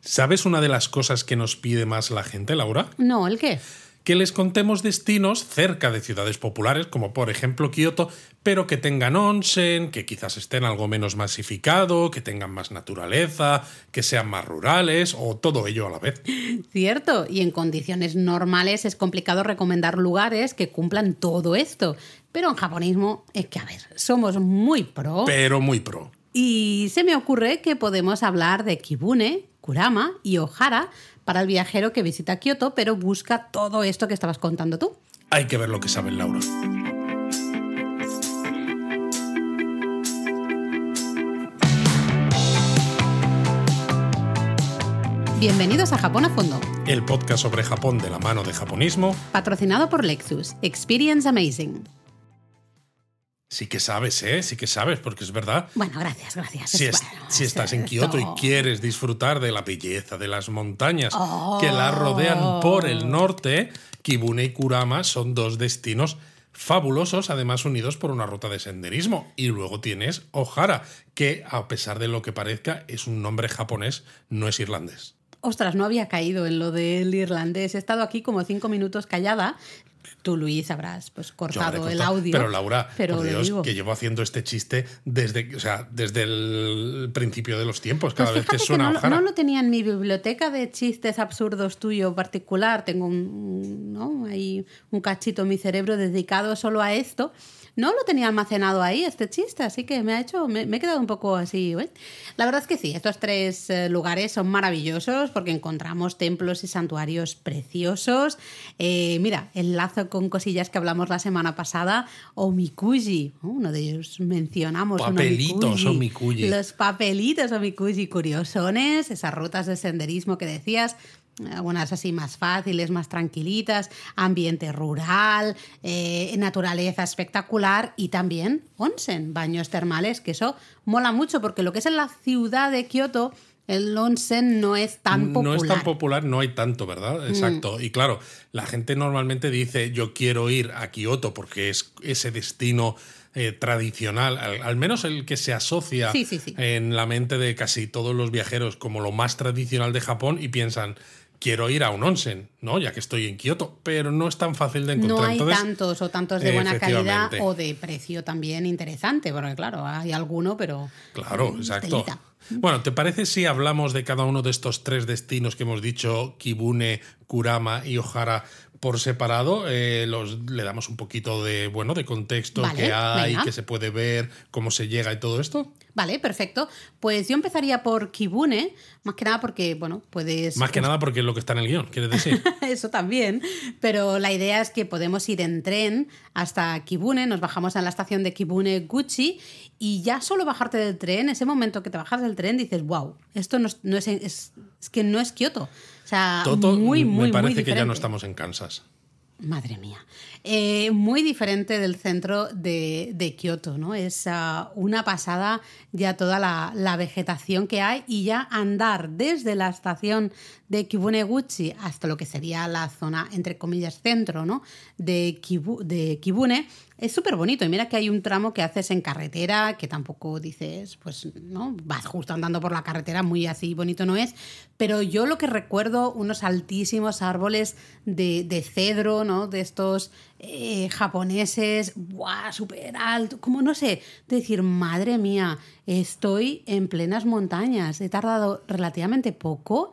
¿Sabes una de las cosas que nos pide más la gente, Laura? No, ¿el qué? Que les contemos destinos cerca de ciudades populares, como por ejemplo Kioto, pero que tengan onsen, que quizás estén algo menos masificado, que tengan más naturaleza, que sean más rurales o todo ello a la vez. Cierto, y en condiciones normales es complicado recomendar lugares que cumplan todo esto. Pero en japonismo es que, a ver, somos muy pro. Pero muy pro. Y se me ocurre que podemos hablar de Kibune, Kurama y Ohara para el viajero que visita Kioto, pero busca todo esto que estabas contando tú. Hay que ver lo que sabe Laura. Bienvenidos a Japón a Fondo, El podcast sobre Japón de la mano de Japonismo. patrocinado por Lexus. Experience Amazing. Sí que sabes, ¿eh? Sí que sabes, porque es verdad. Bueno, gracias. Si estás en Kioto y quieres disfrutar de la belleza de las montañas que la rodean por el norte, Kibune y Kurama son dos destinos fabulosos, además unidos por una ruta de senderismo. Y luego tienes Ohara, que a pesar de lo que parezca es un nombre japonés, no es irlandés. Ostras, no había caído en lo del irlandés. He estado aquí como 5 minutos callada. Tú, Luis, habrás cortado el audio. Pero Laura, pero por Dios, digo, que llevo haciendo este chiste desde el principio de los tiempos, cada vez que fíjate suena que Ohara. no lo tenía en mi biblioteca de chistes absurdos tuyo particular. Tengo ahí un cachito en mi cerebro dedicado solo a esto. No lo tenía almacenado ahí, este chiste, así que me he quedado un poco así. ¿eh? La verdad es que sí, estos tres lugares son maravillosos porque encontramos templos y santuarios preciosos. Mira, enlazo con cosillas que hablamos la semana pasada. Omikuji, uno de ellos mencionamos. Papelitos Omikuji. Los papelitos Omikuji curiosones, esas rutas de senderismo que decías. Algunas así más fáciles, más tranquilitas, ambiente rural, naturaleza espectacular y también onsen, baños termales, que eso mola mucho porque lo que es en la ciudad de Kioto, el onsen no es tan popular. No es tan popular, no hay tanto, ¿verdad? Exacto. Y claro, la gente normalmente dice yo quiero ir a Kioto porque es ese destino tradicional, al menos el que se asocia sí. en la mente de casi todos los viajeros como lo más tradicional de Japón y piensan quiero ir a un onsen, ¿no? Ya que estoy en Kioto, pero no es tan fácil de encontrar. No hay Entonces, tantos de buena calidad o de precio también interesante, porque claro, hay alguno, pero... Claro, exacto. Telita. Bueno, ¿te parece si hablamos de cada uno de estos tres destinos que hemos dicho, Kibune, Kurama y Ohara, por separado? Le damos un poquito de contexto, Vale, que hay, venga. que se puede ver, cómo se llega y todo esto. Vale, perfecto. Pues yo empezaría por Kibune, más que nada porque, puedes... Más que nada porque es lo que está en el guión, ¿quieres decir? Eso también, pero la idea es que podemos ir en tren hasta Kibune, nos bajamos en la estación de Kibune Guchi y ya solo bajarte del tren, ese momento que te bajas del tren dices, wow, esto es que no es Kioto. O sea, Toto, muy me parece diferente. que ya no estamos en Kansas. Madre mía. Muy diferente del centro de Kioto, ¿no? Es una pasada ya toda la vegetación que hay y ya andar desde la estación de Kibuneguchi hasta lo que sería la zona, entre comillas, centro, ¿no? de Kibune. Es súper bonito y mira que hay un tramo que haces en carretera que tampoco dices, pues, ¿no? Vas justo andando por la carretera, muy así bonito no es, pero yo lo que recuerdo, unos altísimos árboles de cedro, ¿no? De estos japoneses, ¡buah! Súper alto, como no sé, decir, madre mía, estoy en plenas montañas, he tardado relativamente poco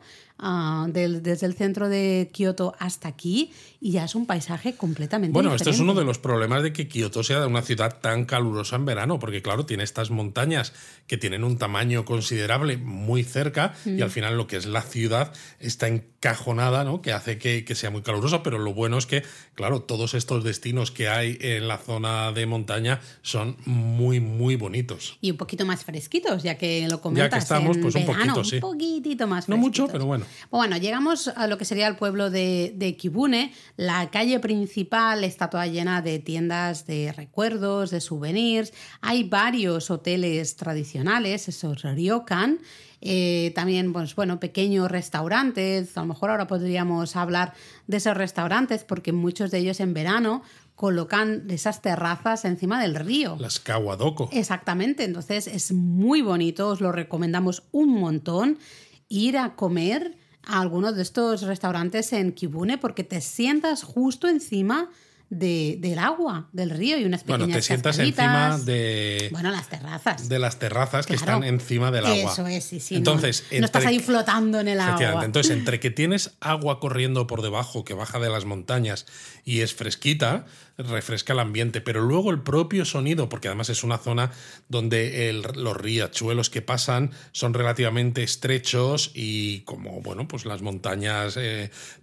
desde el centro de Kioto hasta aquí y ya es un paisaje completamente diferente. Esto es uno de los problemas de que Kioto sea una ciudad tan calurosa en verano, porque claro, tiene estas montañas que tienen un tamaño considerable muy cerca y al final lo que es la ciudad está encajonada, ¿no? Que hace que sea muy calurosa, pero lo bueno es que, claro, todos estos destinos que hay en la zona de montaña son muy, muy bonitos. Y un poquito más fresquitos, ya que lo comentas. Ya que estamos, en pues un verano, poquito, sí. Un poquitito más No fresquitos. mucho, pero bueno. Bueno, llegamos a lo que sería el pueblo de Kibune. La calle principal está toda llena de tiendas de recuerdos, de souvenirs. Hay varios hoteles tradicionales, esos ryokan. También, pequeños restaurantes. A lo mejor ahora podríamos hablar de esos restaurantes porque muchos de ellos en verano colocan esas terrazas encima del río. Las kawadoko. Exactamente, entonces es muy bonito, os lo recomendamos un montón. ir a comer a algunos de estos restaurantes en Kibune porque te sientas justo encima del agua, del río y unas pequeñas te sientas cascaditas. encima de... las terrazas. De las terrazas que Claro. están encima del agua. Eso es, sí. Entonces, no estás ahí flotando en el agua. Entonces, entre que tienes agua corriendo por debajo que baja de las montañas y es fresquita, refresca el ambiente, pero luego el propio sonido, porque además es una zona donde los riachuelos que pasan son relativamente estrechos y como, bueno, pues las montañas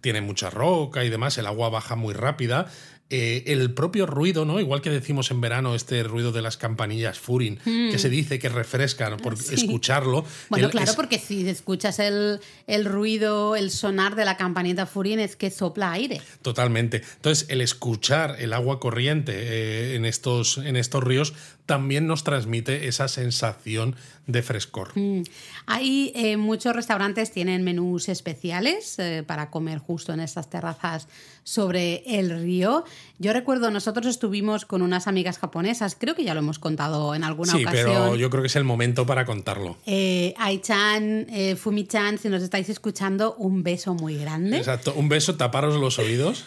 tienen mucha roca y demás, el agua baja muy rápida. El propio ruido, ¿no? Igual que decimos en verano, este ruido de las campanillas Furin, que se dice que refresca, ¿no? Por escucharlo. Bueno, claro, porque si escuchas el ruido, el sonar de la campanita Furin es que sopla aire. Totalmente. Entonces, el escuchar el agua corriente en estos ríos también nos transmite esa sensación de frescor. Hay muchos restaurantes tienen menús especiales para comer justo en estas terrazas sobre el río. Yo recuerdo, nosotros estuvimos con unas amigas japonesas, creo que ya lo hemos contado en alguna ocasión. Sí, pero yo creo que es el momento para contarlo. Ai-chan, Fumi-chan, si nos estáis escuchando, un beso muy grande. Exacto, un beso, taparos los oídos.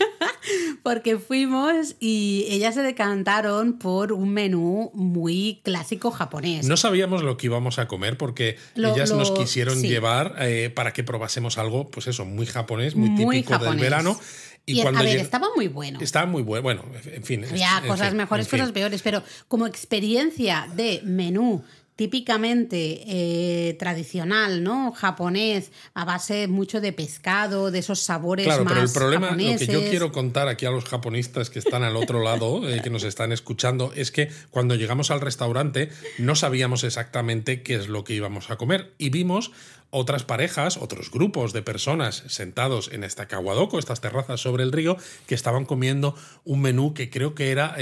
Porque fuimos y ellas se decantaron por un menú muy clásico japonés. No sabíamos lo que íbamos a comer porque ellas nos quisieron llevar para que probásemos algo, pues eso, muy japonés, muy típico del verano. Y a ver, estaba muy bueno. Estaba muy bueno. Bueno, en fin. Había cosas mejores, cosas peores, pero como experiencia de menú típicamente tradicional, ¿no? Japonés, a base mucho de pescado, de esos sabores más pero el problema, japoneses. lo que yo quiero contar aquí a los japonistas que están al otro lado, que nos están escuchando, es que cuando llegamos al restaurante no sabíamos exactamente qué es lo que íbamos a comer y vimos otras parejas, otros grupos de personas sentados en esta kawadoko, estas terrazas sobre el río, que estaban comiendo un menú que creo que era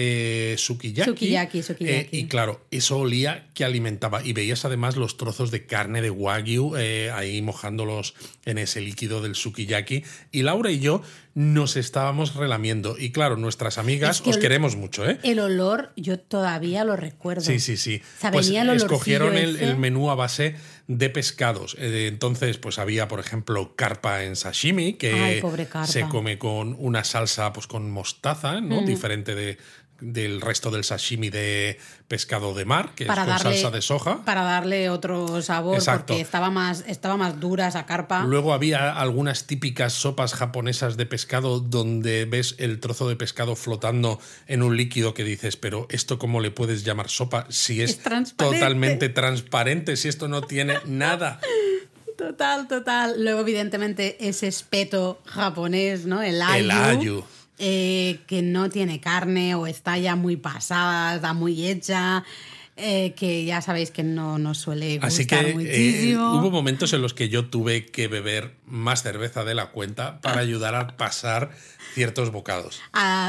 sukiyaki. Sukiyaki. Y claro, eso olía que alimentaba. Y veías además los trozos de carne de wagyu ahí mojándolos en ese líquido del sukiyaki. Y Laura y yo nos estábamos relamiendo. Y claro, nuestras amigas, os queremos mucho, ¿eh? El olor yo todavía lo recuerdo. Sí. O sea, pues venía el escogieron ese. el menú a base de pescados. Entonces, pues había, por ejemplo, carpa en sashimi, que se come con una salsa pues con mostaza, ¿no? Diferente del resto del sashimi de pescado de mar, que es con salsa de soja. Para darle otro sabor. Exacto. Porque estaba más dura esa carpa. Luego había algunas típicas sopas japonesas de pescado donde ves el trozo de pescado flotando en un líquido que dices, pero ¿esto cómo le puedes llamar sopa si es totalmente transparente, si esto no tiene nada? Total. Luego, evidentemente, ese espeto japonés, ¿no? El ayu. El ayu. Que no tiene carne o está ya muy pasada, está muy hecha, que ya sabéis que no nos suele gustar Así que, muchísimo. Hubo momentos en los que yo tuve que beber más cerveza de la cuenta para ayudar a pasar ciertos bocados.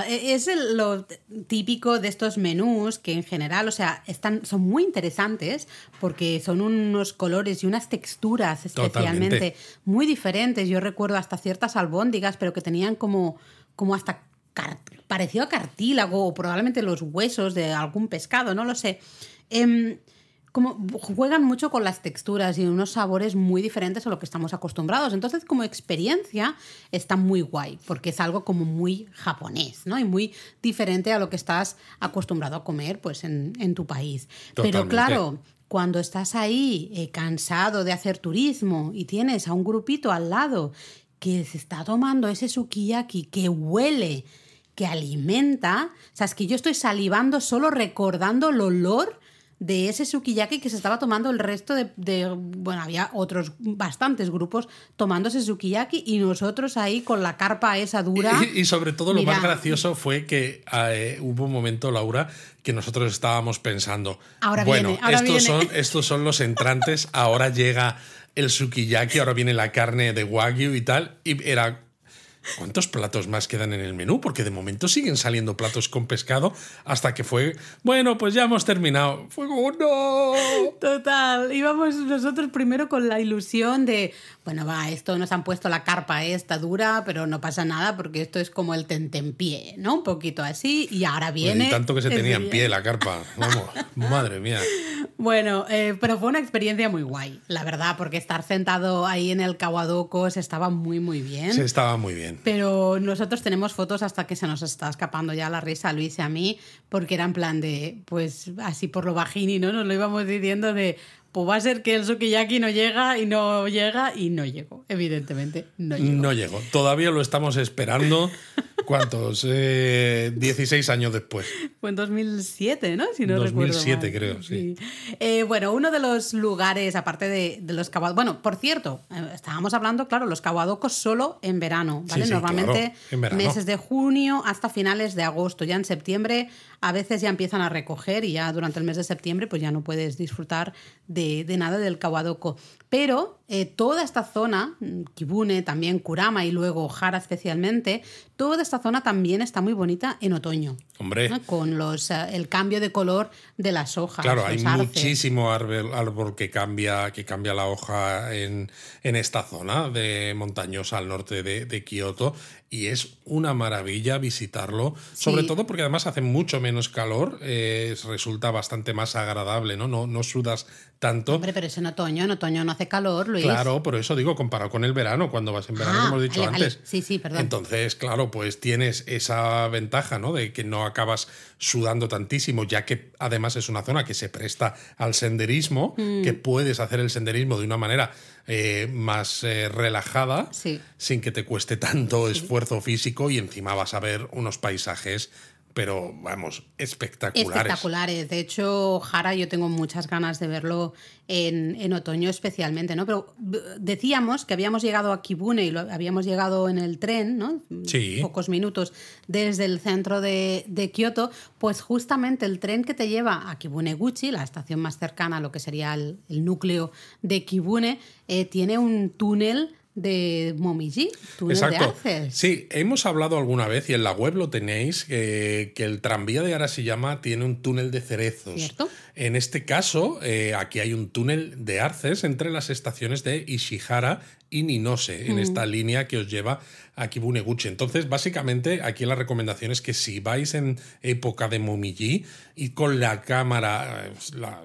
Es lo típico de estos menús que en general, o sea, son muy interesantes porque son unos colores y unas texturas especialmente Totalmente. muy diferentes. Yo recuerdo hasta ciertas albóndigas, pero que tenían como hasta parecido a cartílago o probablemente los huesos de algún pescado, no lo sé. Como juegan mucho con las texturas y unos sabores muy diferentes a lo que estamos acostumbrados. Entonces, como experiencia, está muy guay, porque es algo como muy japonés, ¿no? Y muy diferente a lo que estás acostumbrado a comer pues, en tu país. Totalmente. Pero claro, cuando estás ahí cansado de hacer turismo y tienes a un grupito al lado que se está tomando ese sukiyaki que huele, que alimenta, o sea, es que yo estoy salivando solo recordando el olor de ese sukiyaki que se estaba tomando el resto bueno, había otros bastantes grupos tomando ese sukiyaki y nosotros ahí con la carpa esa dura. Y sobre todo lo más gracioso fue que hubo un momento, Laura, que nosotros estábamos pensando, estos son los entrantes, ahora llega el sukiyaki, ahora viene la carne de wagyu y tal, y era ¿cuántos platos más quedan en el menú? Porque de momento siguen saliendo platos con pescado hasta que fue, bueno, pues ya hemos terminado. Fue como, ¡no! Total, íbamos nosotros primero con la ilusión de, bueno, esto nos han puesto la carpa esta dura, pero no pasa nada porque esto es como el tentempié, ¿no? Un poquito así, y ahora viene... Y tanto que se tenía en pie la carpa, vamos, madre mía. Bueno, pero fue una experiencia muy guay, la verdad, porque estar sentado ahí en el Kawadoko se estaba muy, muy bien. Se estaba muy bien. Pero nosotros tenemos fotos hasta que se nos está escapando ya la risa a Luis y a mí, porque era en plan de, pues así por lo bajini, ¿no? Nos lo íbamos diciendo de, pues va a ser que el sukiyaki no llega, y no llegó, evidentemente, no llegó. No llegó, todavía lo estamos esperando. ¿Cuántos? 16 años después. Fue en 2007, ¿no? Si no 2007 recuerdo mal. creo, sí. Bueno, uno de los lugares, aparte de los kawadokos... Bueno, por cierto, estábamos hablando, claro, los kawadokos solo en verano, ¿vale? Sí, Normalmente claro, en verano. Meses de junio hasta finales de agosto. Ya en septiembre a veces ya empiezan a recoger y ya durante el mes de septiembre pues ya no puedes disfrutar de nada del kawadoko. Pero toda esta zona, Kibune, también Kurama y luego Hara especialmente, toda esta zona también está muy bonita en otoño. Hombre. ¿No? Con el cambio de color de las hojas. Claro, hay arces. muchísimo árbol que cambia la hoja en esta zona de montañosa al norte de Kioto, y es una maravilla visitarlo, Sí. sobre todo porque además hace mucho menos calor, resulta bastante más agradable, ¿no? No sudas tanto. Hombre, pero es en otoño no hace calor, Luis. Claro, por eso digo, comparado con el verano, cuando vas en verano, como hemos dicho vale, antes. Vale. Sí, perdón. Entonces, claro, pues tienes esa ventaja, ¿no? De que no acabas sudando tantísimo, ya que además es una zona que se presta al senderismo, que puedes hacer el senderismo de una manera más relajada, Sí. sin que te cueste tanto esfuerzo físico, y encima vas a ver unos paisajes, pero vamos, espectaculares. Espectaculares. De hecho, Hara yo tengo muchas ganas de verlo en otoño especialmente, ¿no? Pero decíamos que habíamos llegado a Kibune y habíamos llegado en el tren, ¿no? Sí. Pocos minutos desde el centro de Kioto, pues justamente el tren que te lleva a Kibuneguchi, la estación más cercana a lo que sería el núcleo de Kibune, tiene un túnel de Momiji, túnel Exacto. de Arces. Sí, hemos hablado alguna vez y en la web lo tenéis, que el tranvía de Arashiyama tiene un túnel de cerezos. ¿Cierto? En este caso, aquí hay un túnel de arces entre las estaciones de Ishihara y Ninose, en esta línea que os lleva a Kibuneguchi. Entonces, básicamente, aquí la recomendación es que si vais en época de Momiji y con la cámara,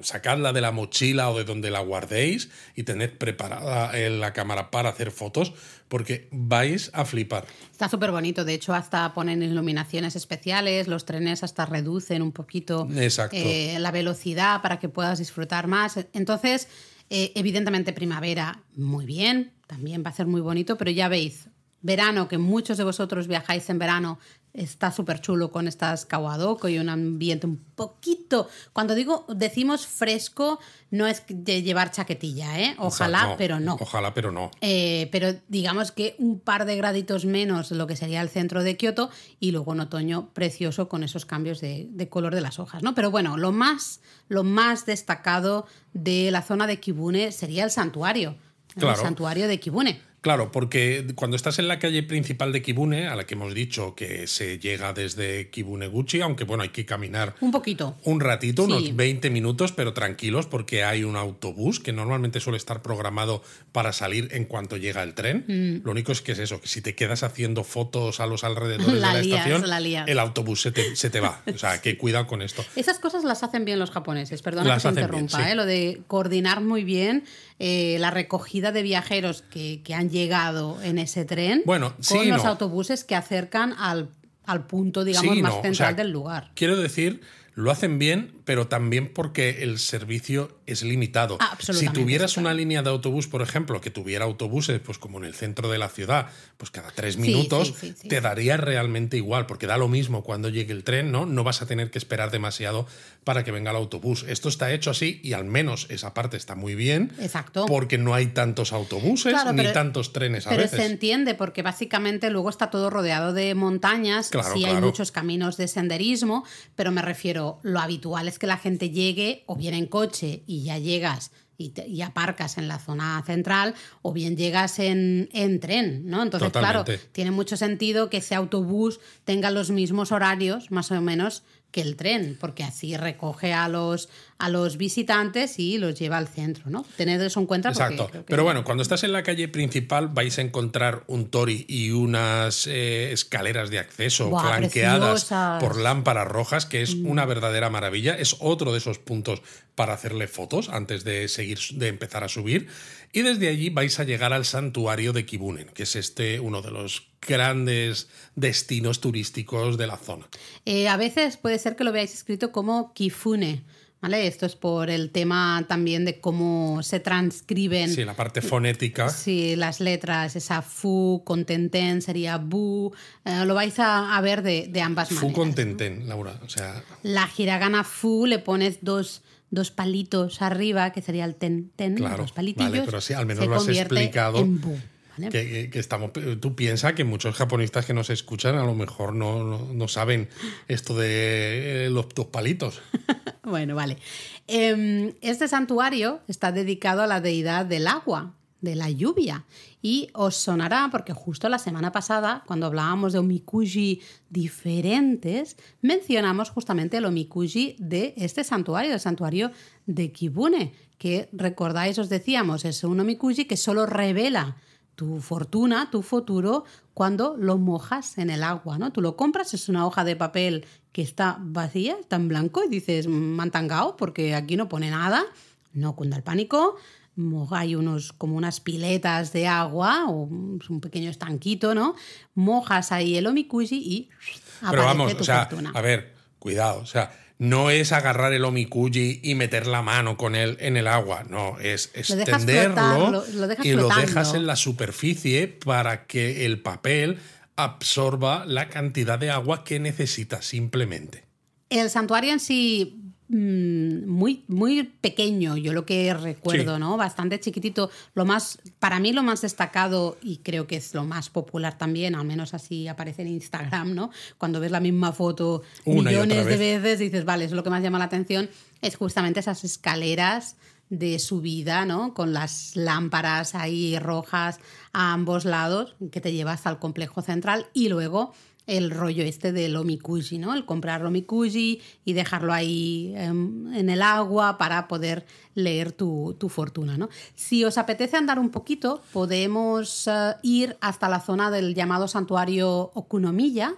sacadla de la mochila o de donde la guardéis y tened preparada la cámara para hacer fotos, porque vais a flipar. Está súper bonito, de hecho hasta ponen iluminaciones especiales, los trenes hasta reducen un poquito Exacto. La velocidad para que puedas disfrutar más. Entonces, evidentemente primavera, muy bien, también va a ser muy bonito, pero ya veis, verano, que muchos de vosotros viajáis en verano, está súper chulo con estas kawadoko y un ambiente un poquito... Cuando decimos fresco, no es de llevar chaquetilla, ¿eh? Ojalá, Exacto. pero no. Ojalá, pero no. Pero digamos que un par de graditos menos de lo que sería el centro de Kioto, y luego en otoño precioso con esos cambios de color de las hojas, ¿no? Pero bueno, lo más destacado de la zona de Kibune sería el santuario. Claro. El santuario de Kibune. Claro, porque cuando estás en la calle principal de Kibune, a la que hemos dicho que se llega desde Kibuneguchi, aunque bueno, hay que caminar Un poquito. un ratito, Sí. unos 20 minutos, pero tranquilos, porque hay un autobús que normalmente suele estar programado para salir en cuanto llega el tren. Lo único es que es eso, que si te quedas haciendo fotos a los alrededores de la estación, la lías. el autobús se te va. O sea, que cuidado con esto. Esas cosas las hacen bien los japoneses, perdona Las que te hacen bien, interrumpa, sí. Lo de coordinar muy bien la recogida de viajeros que han llegado en ese tren Bueno, con sí, los no. autobuses que acercan al punto, digamos, Sí, más no, o central sea, del lugar. Quiero decir, lo hacen bien, pero también porque el servicio es limitado. Absolutamente, Si tuvieras sí, claro. una línea de autobús, por ejemplo, que tuviera autobuses, pues como en el centro de la ciudad, pues cada 3 Sí, minutos, sí. te daría realmente igual, porque da lo mismo cuando llegue el tren, ¿no? No vas a tener que esperar demasiado para que venga el autobús. Esto está hecho así y al menos esa parte está muy bien. Exacto. Porque no hay tantos autobuses Claro, ni pero- tantos trenes a Pero veces. se entiende porque básicamente luego está todo rodeado de montañas, Claro, sí hay claro. muchos caminos de senderismo, pero me refiero, lo habitual es que la gente llegue o viene en coche y ya llegas y aparcas en la zona central, o bien llegas en tren, ¿no? Entonces, Totalmente. claro, tiene mucho sentido que ese autobús tenga los mismos horarios, más o menos, que el tren, porque así recoge a los visitantes y los lleva al centro, ¿no? Tened eso en cuenta. Exacto. Creo que... Pero bueno, cuando estás en la calle principal vais a encontrar un tori y unas escaleras de acceso flanqueadas preciosas por lámparas rojas, que es una verdadera maravilla. Es otro de esos puntos para hacerle fotos antes de empezar a subir. Y desde allí vais a llegar al santuario de Kibunen, que es uno de los grandes destinos turísticos de la zona. A veces puede ser que lo veáis escrito como Kifune, ¿vale? Esto es por el tema también de cómo se transcriben. Sí, la parte fonética. Sí, las letras, esa fu con tenten sería bu. Lo vais a ver de ambas maneras. Fu con tenten, Laura. O sea... La hiragana fu le pones dos palitos arriba, que sería el ten, claro, dos palitillos. Vale, pero sí, al menos lo has explicado. En bu. ¿Vale? Que estamos, tú piensas que muchos japonistas que nos escuchan a lo mejor no saben esto de los dos palitos. Bueno, vale. Este santuario está dedicado a la deidad del agua, de la lluvia. Y os sonará porque justo la semana pasada, cuando hablábamos de omikuji diferentes, mencionamos justamente el omikuji de este santuario, el santuario de Kibune, que recordáis, os decíamos, es un omikuji que solo revela tu fortuna, tu futuro, cuando lo mojas en el agua, ¿no? Tú lo compras, es una hoja de papel que está vacía, está en blanco, y dices, mantangao, porque aquí no pone nada, no cunda el pánico. Hay como unas piletas de agua o un pequeño estanquito, ¿no? Mojas ahí el omikuji y aparece Pero vamos, tu o sea, fortuna. a ver, cuidado, o sea, no es agarrar el omikuji y meter la mano con él en el agua, no, es extenderlo y lo dejas en la superficie para que el papel absorba la cantidad de agua que necesita simplemente. El santuario en sí, muy, muy pequeño, yo lo que recuerdo, Sí. ¿no? Bastante chiquitito. Para mí lo más destacado, y creo que es lo más popular también, al menos así aparece en Instagram, ¿no? Cuando ves la misma foto Una y otra millones de vez. veces, dices, vale, eso es lo que más llama la atención, es justamente esas escaleras de subida, ¿no? Con las lámparas ahí rojas a ambos lados, que te lleva hasta el complejo central, y luego el rollo este del omikuji, ¿no? El comprar omikuji y dejarlo ahí en el agua para poder leer tu fortuna, ¿no? Si os apetece andar un poquito, podemos ir hasta la zona del llamado santuario Okunomiya,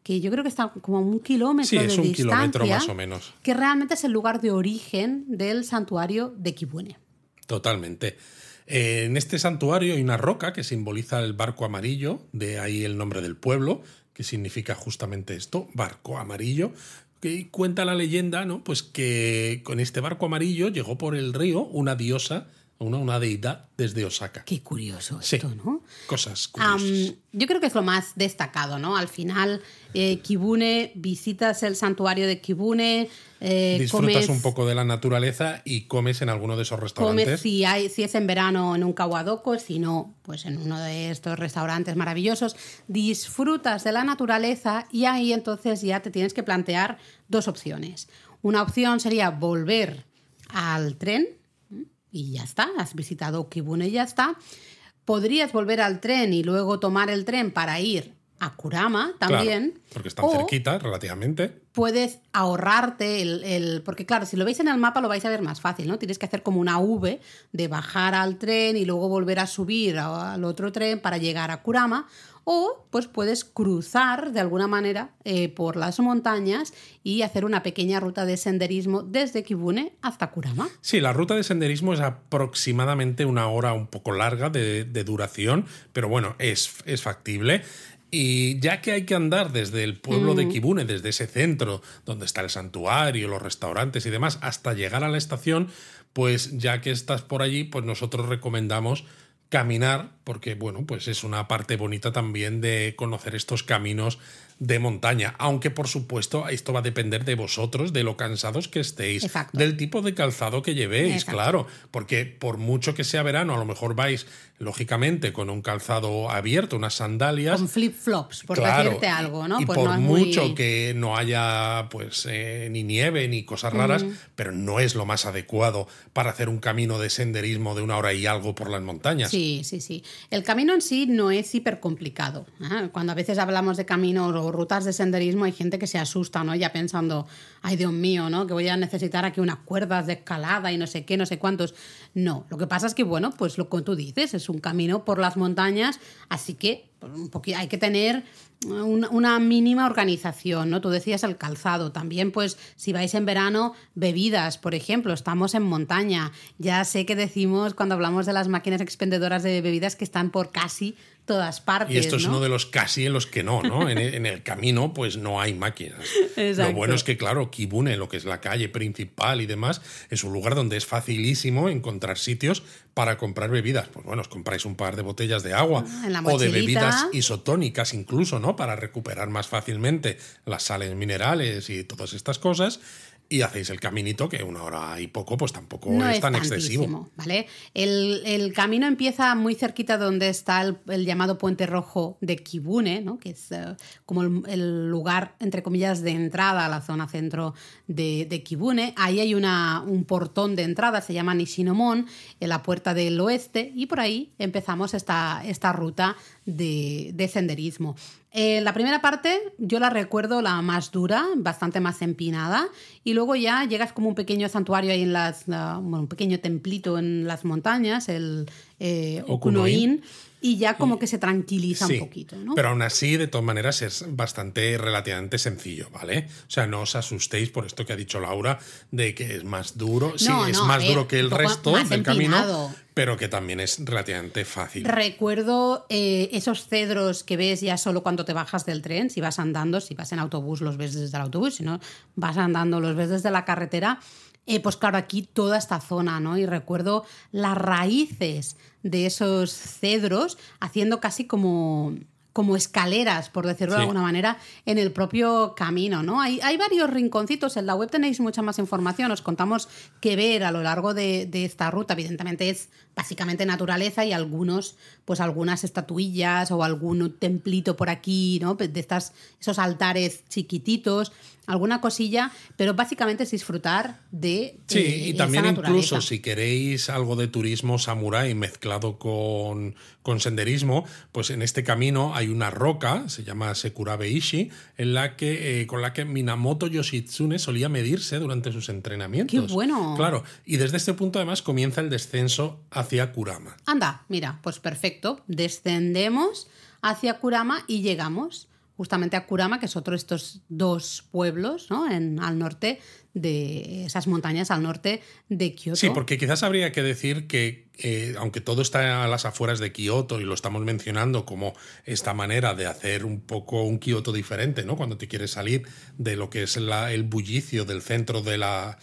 que yo creo que está como a 1 kilómetro Sí, de es un distancia, kilómetro más o menos. que realmente es el lugar de origen del santuario de Kibune. Totalmente. En este santuario hay una roca que simboliza el barco amarillo, de ahí el nombre del pueblo, que significa justamente esto, barco amarillo. Que cuenta la leyenda, ¿no? Pues que con este barco amarillo llegó por el río una diosa, una deidad desde Osaka. Qué curioso Sí, esto, ¿no? cosas curiosas. Yo creo que es lo más destacado, ¿no? Al final, Kibune, visitas el santuario de Kibune, Disfrutas un poco de la naturaleza y comes en alguno de esos restaurantes. comes si es en verano en un kawadoko, si no, pues en uno de estos restaurantes maravillosos. Disfrutas de la naturaleza y ahí entonces ya te tienes que plantear 2 opciones. Una opción sería volver al tren y ya está, has visitado Kibune y ya está. Podrías volver al tren y luego tomar el tren para ir a Kurama también. Claro, porque están o cerquita, relativamente. puedes ahorrarte porque claro, si lo veis en el mapa lo vais a ver más fácil, ¿no? Tienes que hacer como una V de bajar al tren y luego volver a subir al otro tren para llegar a Kurama. O pues puedes cruzar de alguna manera por las montañas y hacer una pequeña ruta de senderismo desde Kibune hasta Kurama. Sí, la ruta de senderismo es aproximadamente 1 hora un poco larga de duración, pero bueno, es factible. Y ya que hay que andar desde el pueblo de Kibune, desde ese centro donde está el santuario, los restaurantes y demás, hasta llegar a la estación, pues ya que estás por allí, pues nosotros recomendamos caminar, porque bueno, pues es una parte bonita también de conocer estos caminos de montaña, aunque por supuesto esto va a depender de vosotros, de lo cansados que estéis, Exacto. del tipo de calzado que llevéis, Exacto. claro, porque por mucho que sea verano, a lo mejor vais lógicamente con un calzado abierto, unas sandalias, con flip-flops, por claro, decirte algo, ¿no? y Pues por no es mucho muy... que no haya pues ni nieve ni cosas raras, pero no es lo más adecuado para hacer un camino de senderismo de 1 hora y algo por las montañas. Sí, sí, sí. El camino en sí no es hiper complicado. Cuando a veces hablamos de caminos o rutas de senderismo hay gente que se asusta, ¿no? Ya pensando, ay Dios mío, ¿no? Que voy a necesitar aquí unas cuerdas de escalada y no sé qué, no sé cuántos. No, lo que pasa es que, bueno, pues lo que tú dices, es un camino por las montañas, así que pues, hay que tener una mínima organización, ¿no? Tú decías el calzado. También, pues, si vais en verano, bebidas, por ejemplo, estamos en montaña. Ya sé que decimos cuando hablamos de las máquinas expendedoras de bebidas que están por casi todas partes. Y esto es ¿no? uno de los casi en los que no, ¿no? En el camino, pues no hay máquinas. Exacto. Lo bueno es que, claro, Kibune, lo que es la calle principal y demás, es un lugar donde es facilísimo encontrar sitios para comprar bebidas. Pues bueno, os compráis un par de botellas de agua En la o de mochilita. bebidas isotónicas incluso, ¿no? Para recuperar más fácilmente las sales minerales y todas estas cosas. Y hacéis el caminito, que 1 hora y poco, pues tampoco no es tan excesivo. tantísimo, ¿vale? El camino empieza muy cerquita donde está el llamado Puente Rojo de Kibune, ¿no? Que es como el lugar, entre comillas, de entrada a la zona centro de Kibune. Ahí hay un portón de entrada, se llama Nishinomon, en la puerta del oeste, y por ahí empezamos esta ruta de senderismo. La primera parte yo la recuerdo la más dura, bastante más empinada, y luego ya llegas como un pequeño santuario ahí un pequeño templito en las montañas, el Okunoin, y ya como que se tranquiliza Sí, un poquito, ¿no? pero aún así, de todas maneras, es bastante relativamente sencillo, ¿vale? O sea, no os asustéis por esto que ha dicho Laura, de que es más duro. Sí, No, es no, más a duro ver, que el un poco resto más del camino, empinado. pero que también es relativamente fácil. Recuerdo esos cedros que ves ya solo cuando te bajas del tren, si vas andando, si vas en autobús los ves desde el autobús, si no vas andando los ves desde la carretera. Pues claro, aquí toda esta zona, ¿no? Y recuerdo las raíces de esos cedros haciendo casi como escaleras, por decirlo de alguna manera, en el propio camino, ¿no? Hay varios rinconcitos, en la web tenéis mucha más información, os contamos qué ver a lo largo de esta ruta. Evidentemente es básicamente naturaleza y algunas estatuillas o algún templito por aquí, ¿no? De esos altares chiquititos, alguna cosilla, pero básicamente es disfrutar de Sí, y también esa naturaleza. incluso si queréis algo de turismo samurái mezclado con senderismo, pues en este camino hay una roca, se llama Sekurabe Ishi, con la que Minamoto Yoshitsune solía medirse durante sus entrenamientos. ¡Qué bueno! Claro, y desde este punto además comienza el descenso hacia Kurama. Anda, mira, pues perfecto. Descendemos hacia Kurama y llegamos justamente a Kurama, que es otro de estos 2 pueblos, ¿no? Al norte de esas montañas, al norte de Kioto. Sí, porque quizás habría que decir que, aunque todo está a las afueras de Kioto y lo estamos mencionando como esta manera de hacer un poco un Kioto diferente, ¿no? Cuando te quieres salir de lo que es el bullicio del centro de la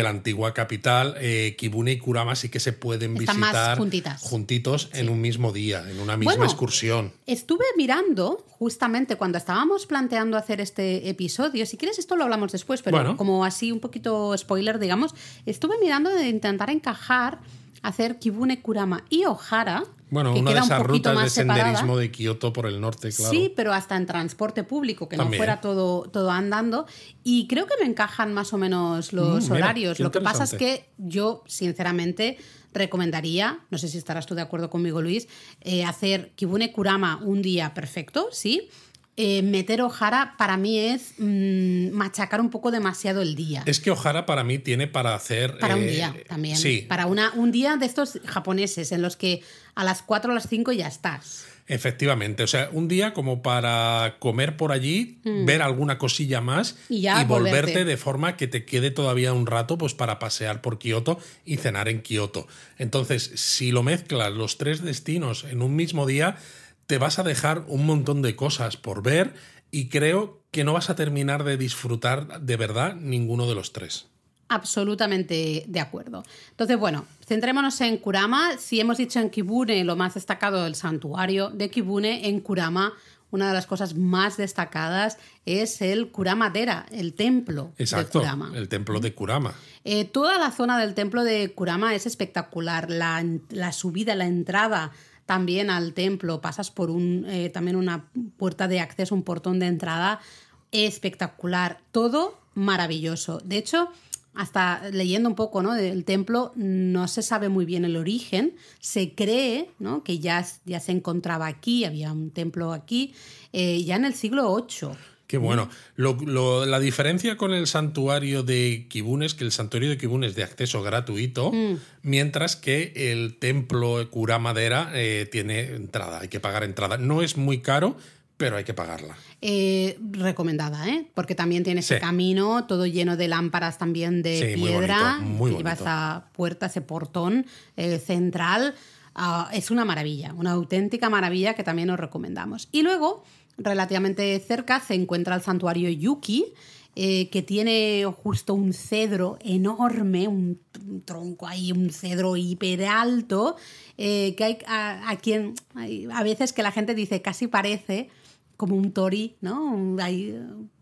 antigua capital, Kibune y Kurama sí que se pueden Están más visitar juntitas. juntitos en un mismo día, en una misma excursión. Estuve mirando justamente cuando estábamos planteando hacer este episodio, si quieres esto lo hablamos después, pero como así un poquito spoiler, digamos, estuve mirando de intentar encajar hacer Kibune, Kurama y Ohara. Bueno, que una de queda esas un poquito rutas de más separada. senderismo de Kioto por el norte, claro. Sí, pero hasta en transporte público, que También. no fuera todo andando. Y creo que me encajan más o menos los horarios. qué Lo que pasa es interesante. que yo, sinceramente, recomendaría, no sé si estarás tú de acuerdo conmigo, Luis, hacer Kibune, Kurama un día perfecto, ¿sí? Meter Ohara para mí es machacar un poco demasiado el día. Es que Ohara para mí tiene para hacer... Para un día también. Sí. Para un día de estos japoneses en los que a las 4 o las 5 ya estás. Efectivamente, o sea, un día como para comer por allí, ver alguna cosilla más Y ya volverte volverte. de forma que te quede todavía un rato pues para pasear por Kioto y cenar en Kioto. Entonces, si lo mezclas los 3 destinos en un mismo día, te vas a dejar un montón de cosas por ver y creo que no vas a terminar de disfrutar de verdad ninguno de los 3. absolutamente de acuerdo. Entonces, bueno, centrémonos en Kurama. Si hemos dicho en Kibune lo más destacado del santuario de Kibune, en Kurama una de las cosas más destacadas es el Kurama-dera, el templo de Kurama. El templo de Kurama. Toda la zona del templo de Kurama es espectacular. La subida, la entrada también al templo, pasas por también una puerta de acceso, un portón de entrada espectacular. Todo maravilloso. De hecho, hasta leyendo un poco, ¿no?, del templo, no se sabe muy bien el origen. Se cree, ¿no?, que ya se encontraba aquí, había un templo aquí, ya en el siglo VIII. Qué bueno. La diferencia con el santuario de Kibune es que el santuario de Kibune es de acceso gratuito, mientras que el templo Kurama-dera tiene entrada, hay que pagar entrada. No es muy caro, pero hay que pagarla. Recomendada, porque también tiene ese camino, todo lleno de lámparas también de piedra. Muy bonito. Lleva esa puerta, ese portón central. Es una maravilla, una auténtica maravilla que también os recomendamos. Y luego, relativamente cerca, se encuentra el santuario Yuki, que tiene justo un cedro enorme, un tronco ahí, un cedro hiper alto, que hay a veces que la gente dice casi parece como un tori, ¿no? Hay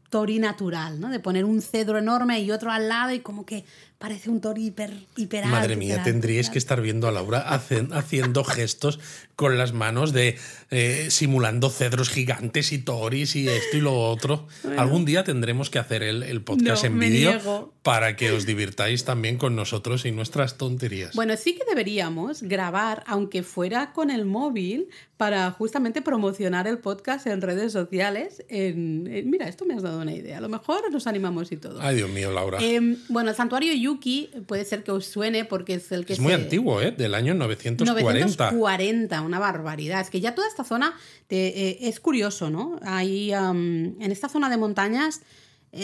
tori natural, ¿no? De poner un cedro enorme y otro al lado y como que parece un tori hiper alto. Madre mía, tendríais que estar viendo a Laura haciendo gestos con las manos simulando cedros gigantes y toris y esto y lo otro. Bueno, algún día tendremos que hacer el podcast en vídeo para que os divirtáis también con nosotros y nuestras tonterías. Bueno, sí que deberíamos grabar, aunque fuera con el móvil, para justamente promocionar el podcast en redes sociales. Mira, esto me has dado una idea. A lo mejor nos animamos y todo. Ay, Dios mío, Laura. Bueno, el santuario Yuki puede ser que os suene porque es el que es muy antiguo, del año 940. 940, una barbaridad. Es que ya toda esta zona es curioso, ¿no? Hay, en esta zona de montañas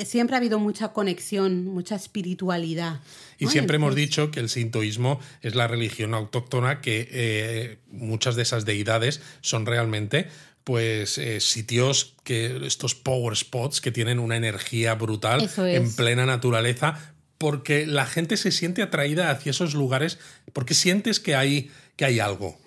siempre ha habido mucha conexión, mucha espiritualidad, ¿no? Y siempre hemos dicho que el sintoísmo es la religión autóctona, que muchas de esas deidades son realmente pues sitios, estos power spots que tienen una energía brutal en plena naturaleza, porque la gente se siente atraída hacia esos lugares porque sientes que hay algo.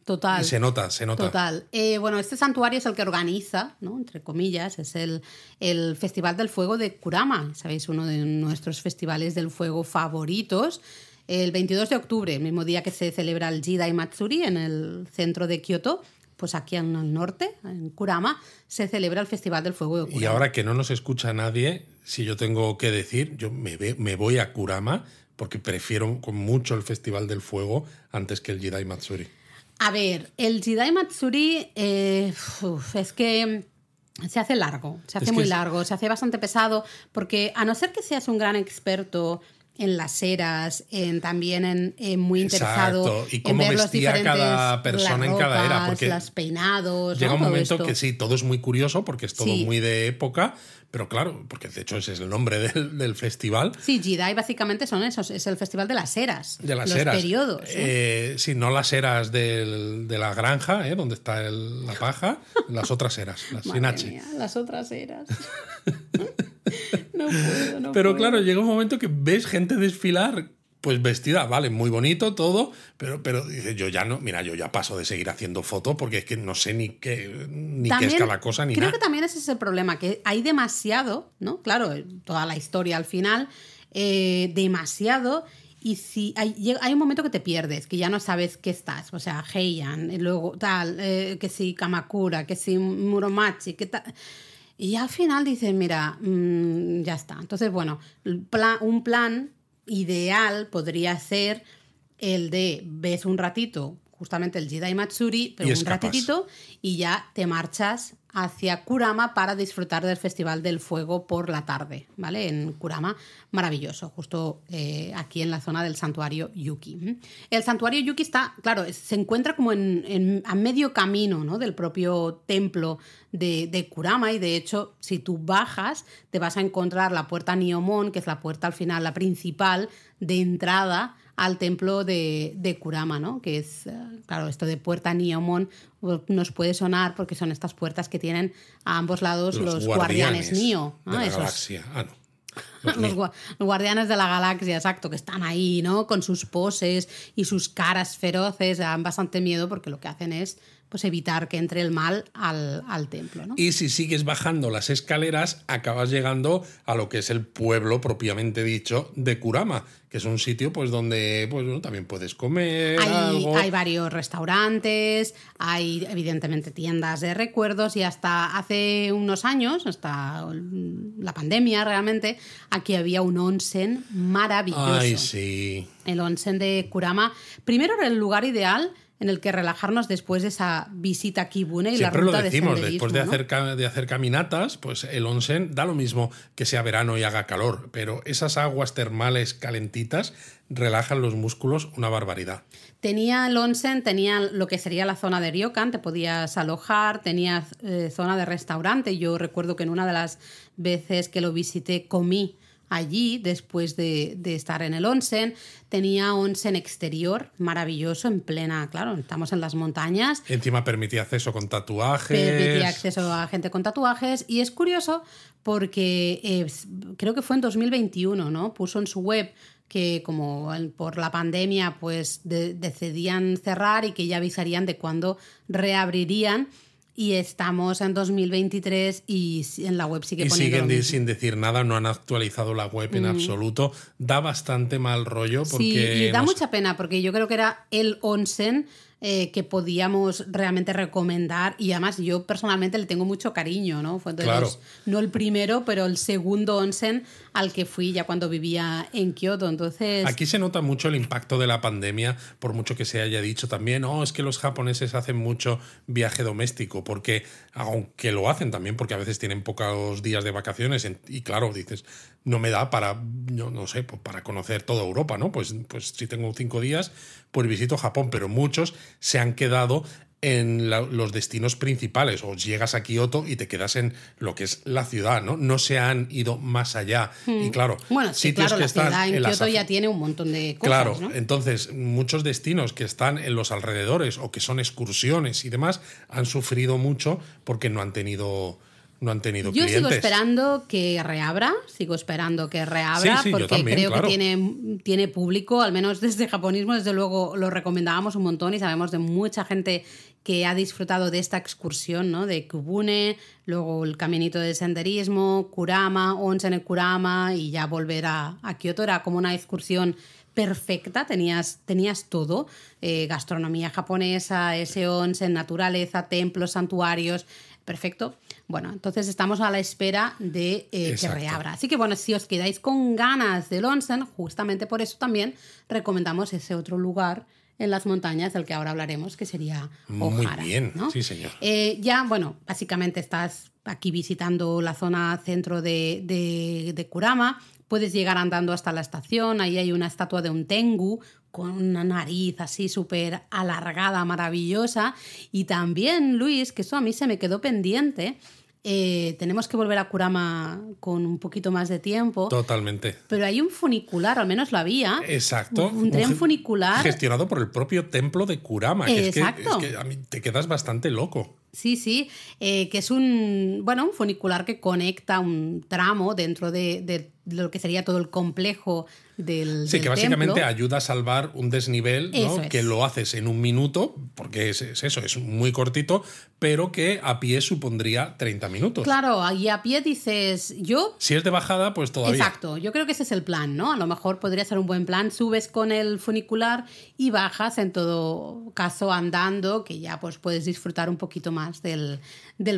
Total. Y se nota. Total. Bueno, este santuario es el que organiza, ¿no?, entre comillas, es el Festival del Fuego de Kurama. ¿Sabéis? Uno de nuestros festivales del fuego favoritos. El 22 de octubre, el mismo día que se celebra el Jidai Matsuri en el centro de Kioto, pues aquí en el norte, en Kurama, se celebra el Festival del Fuego de Kurama. Y ahora que no nos escucha nadie, si yo tengo que decir, yo me voy a Kurama porque prefiero con mucho el Festival del Fuego antes que el Jidai Matsuri. A ver, el Jidai Matsuri es que se hace largo, se hace muy largo, se hace bastante pesado, porque a no ser que seas un gran experto en las eras, también muy interesado y cómo en ver vestía cada persona en cada era, porque los peinados, llega ¿no? un momento todo que sí, todo es muy curioso porque es todo muy de época, pero claro, porque de hecho ese es el nombre del festival. Sí, Jidai básicamente son esos, es el festival de las eras, de las los eras. periodos. Sí, no las eras de la granja, donde está la paja, las otras eras, las sin H. Mía, las otras eras. No puedo. Pero claro, llega un momento que ves gente desfilar pues vestida, vale, muy bonito todo, pero dice, yo ya paso de seguir haciendo fotos porque es que no sé ni qué es cada cosa ni nada. Creo que también ese es el problema, que hay demasiado, ¿no? Claro, toda la historia al final, demasiado, y si hay un momento que te pierdes, que ya no sabes qué estás, o sea, Heian, y luego tal, que si Kamakura, que si Muromachi, que tal. Y al final dices, mira, ya está. Entonces, bueno, un plan ideal podría ser el de ves un ratito, justamente el Jidai Matsuri, pero un ratitito, y ya te marchas hacia Kurama para disfrutar del Festival del Fuego por la tarde, ¿vale? En Kurama, maravilloso, justo aquí en la zona del santuario Yuki. El santuario Yuki está, claro, se encuentra como a medio camino, ¿no?, del propio templo de Kurama, y de hecho, si tú bajas, te vas a encontrar la puerta Niyomon, que es la puerta al final, la principal de entrada al templo de Kurama, ¿no? Que es, claro, esto de puerta Niyomon nos puede sonar porque son estas puertas que tienen a ambos lados los guardianes Nio, ¿no? de la galaxia. Los guardianes de la galaxia, exacto, que están ahí, ¿no? Con sus poses y sus caras feroces, dan bastante miedo porque lo que hacen es pues evitar que entre el mal al templo, ¿no? Y si sigues bajando las escaleras, acabas llegando a lo que es el pueblo propiamente dicho de Kurama, que es un sitio pues donde pues, bueno, también puedes comer algo. Hay varios restaurantes, hay evidentemente tiendas de recuerdos y hasta hace unos años, hasta la pandemia realmente, aquí había un onsen maravilloso. Ay, sí. El onsen de Kurama. Primero era el lugar ideal en el que relajarnos después de esa visita a Kibune y siempre la ruta lo decimos, de senderismo, después de hacer caminatas, pues el onsen da lo mismo que sea verano y haga calor, pero esas aguas termales calentitas relajan los músculos una barbaridad. Tenía el onsen, tenía lo que sería la zona de ryokan, te podías alojar, tenía zona de restaurante. Yo recuerdo que en una de las veces que lo visité comí allí después de estar en el onsen. Tenía onsen exterior maravilloso en plena, claro, estamos en las montañas. Encima permitía acceso con tatuajes. Permitía acceso a gente con tatuajes y es curioso porque creo que fue en 2021, ¿no? Puso en su web que como por la pandemia pues decidían cerrar y que ya avisarían de cuándo reabrirían. Y estamos en 2023 y en la web sigue poniendo. Y siguen sin decir nada, no han actualizado la web en absoluto. Da bastante mal rollo porque. Sí, y da mucha pena porque yo creo que era el onsen que podíamos realmente recomendar y además yo personalmente le tengo mucho cariño, ¿no? Fue claro. No el primero, pero el segundo onsen al que fui ya cuando vivía en Kioto. Entonces, aquí se nota mucho el impacto de la pandemia, por mucho que se haya dicho también, es que los japoneses hacen mucho viaje doméstico, porque aunque lo hacen también, porque a veces tienen pocos días de vacaciones y claro, dices, no me da para, no sé, para conocer toda Europa, ¿no? Pues si tengo 5 días, pues visito Japón, pero muchos se han quedado en los destinos principales, o llegas a Kioto y te quedas en lo que es la ciudad, ¿no? No se han ido más allá. Y claro, bueno, sí, sitios claro, que la están ciudad en Kioto ya tiene un montón de cosas, claro, ¿no? Entonces muchos destinos que están en los alrededores o que son excursiones y demás han sufrido mucho porque no han tenido clientes. Yo sigo esperando que reabra, sí, porque también, creo claro. que tiene público, al menos desde Japonismo, desde luego lo recomendábamos un montón y sabemos de mucha gente que ha disfrutado de esta excursión, ¿no? De Kibune, luego el caminito de senderismo, Kurama, onsen en Kurama y ya volver a Kioto. Era como una excursión perfecta, tenías todo, gastronomía japonesa, ese onsen, naturaleza, templos, santuarios, perfecto. Bueno, entonces estamos a la espera de que reabra. Así que bueno, si os quedáis con ganas del onsen, justamente por eso también recomendamos ese otro lugar en las montañas del que ahora hablaremos, que sería Ohara. Muy bien, ¿no? sí señor. Ya, bueno, básicamente estás aquí visitando la zona centro de Kurama, puedes llegar andando hasta la estación, ahí hay una estatua de un tengu con una nariz así súper alargada, maravillosa, y también, Luis, que eso a mí se me quedó pendiente, tenemos que volver a Kurama con un poquito más de tiempo. Totalmente. Pero hay un funicular, al menos lo había. Exacto. Un tren funicular. Gestionado por el propio templo de Kurama. Exacto. Que a mí te quedas bastante loco. Sí, que es un funicular que conecta un tramo dentro de lo que sería todo el complejo del que básicamente templo. ayuda a salvar un desnivel, ¿no? Que lo haces en un minuto, porque es eso, es muy cortito, pero que a pie supondría 30 minutos. Claro, y a pie dices, si es de bajada, pues todavía. Exacto, yo creo que ese es el plan, ¿no? A lo mejor podría ser un buen plan, subes con el funicular y bajas en todo caso andando, que ya pues puedes disfrutar un poquito más del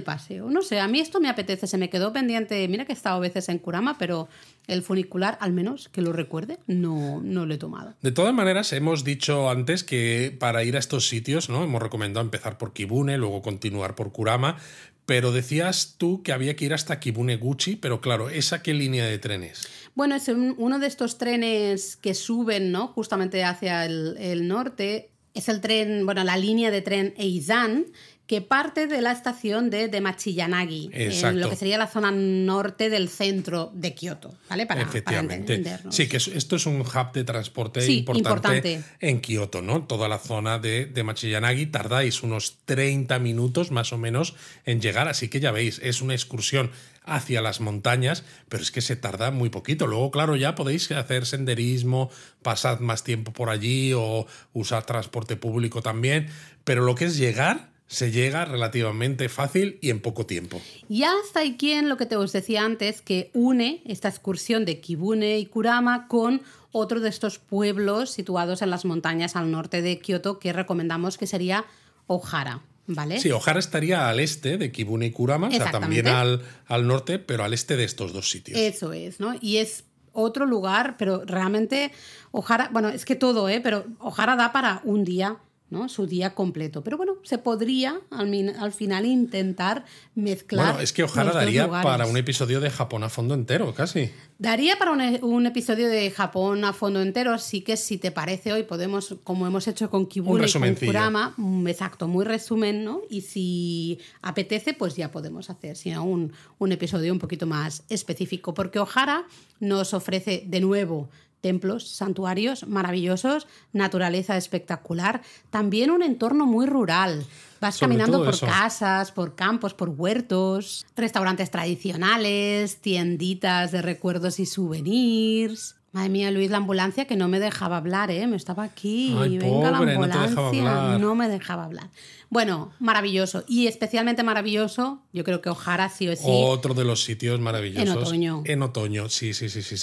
paseo. No sé, a mí esto me apetece, se me quedó pendiente, mira que he estado a veces en Kurama, pero el funicular, al menos que lo recuerde, no lo he tomado. De todas maneras, hemos dicho antes que para ir a estos sitios, ¿no? Hemos recomendado empezar por Kibune, luego continuar por Kurama, pero decías tú que había que ir hasta Kibune-guchi, pero claro, ¿esa qué línea de tren es? Bueno, es uno de estos trenes que suben, ¿no? Justamente hacia el norte. Es el tren, la línea de tren Eizan, que parte de la estación de Machiyanagi, en lo que sería la zona norte del centro de Kioto, ¿vale? Efectivamente. Entendernos. Sí, que esto es un hub de transporte importante en Kioto, ¿no? Toda la zona de Machiyanagi tardáis unos 30 minutos más o menos en llegar, así que ya veis, es una excursión hacia las montañas, pero es que se tarda muy poquito. Luego, claro, ya podéis hacer senderismo, pasad más tiempo por allí o usar transporte público también, pero lo que es llegar, se llega relativamente fácil y en poco tiempo. Y hasta aquí en lo que te os decía antes, que une esta excursión de Kibune y Kurama con otro de estos pueblos situados en las montañas al norte de Kioto que recomendamos, que sería Ohara. ¿Vale? Sí, Ohara estaría al este de Kibune y Kurama, o sea, también al norte, pero al este de estos dos sitios. Eso es, ¿no? Y es otro lugar, pero realmente Ohara, bueno, es que todo, pero Ohara da para un día, ¿no? Su día completo. Pero bueno, se podría al final intentar mezclar. Bueno, es que Ohara daría para un episodio de Japón a fondo entero, casi. Daría para un episodio de Japón a fondo entero, así que si te parece hoy podemos, como hemos hecho con Kibune y con Kurama, exacto, muy resumen, ¿no? Y si apetece, pues ya podemos hacer, si no, un episodio un poquito más específico, porque Ohara nos ofrece de nuevo templos, santuarios maravillosos, naturaleza espectacular, también un entorno muy rural. Vas caminando por casas, por campos, por huertos, restaurantes tradicionales, tienditas de recuerdos y souvenirs. Madre mía, Luis, la ambulancia que no me dejaba hablar, ¿eh? Me estaba aquí. Ay, venga, pobre, la ambulancia. no me dejaba hablar. Bueno, maravilloso. Y especialmente maravilloso, yo creo que Ohara sí o sí. Otro de los sitios maravillosos. En otoño. En otoño, sí.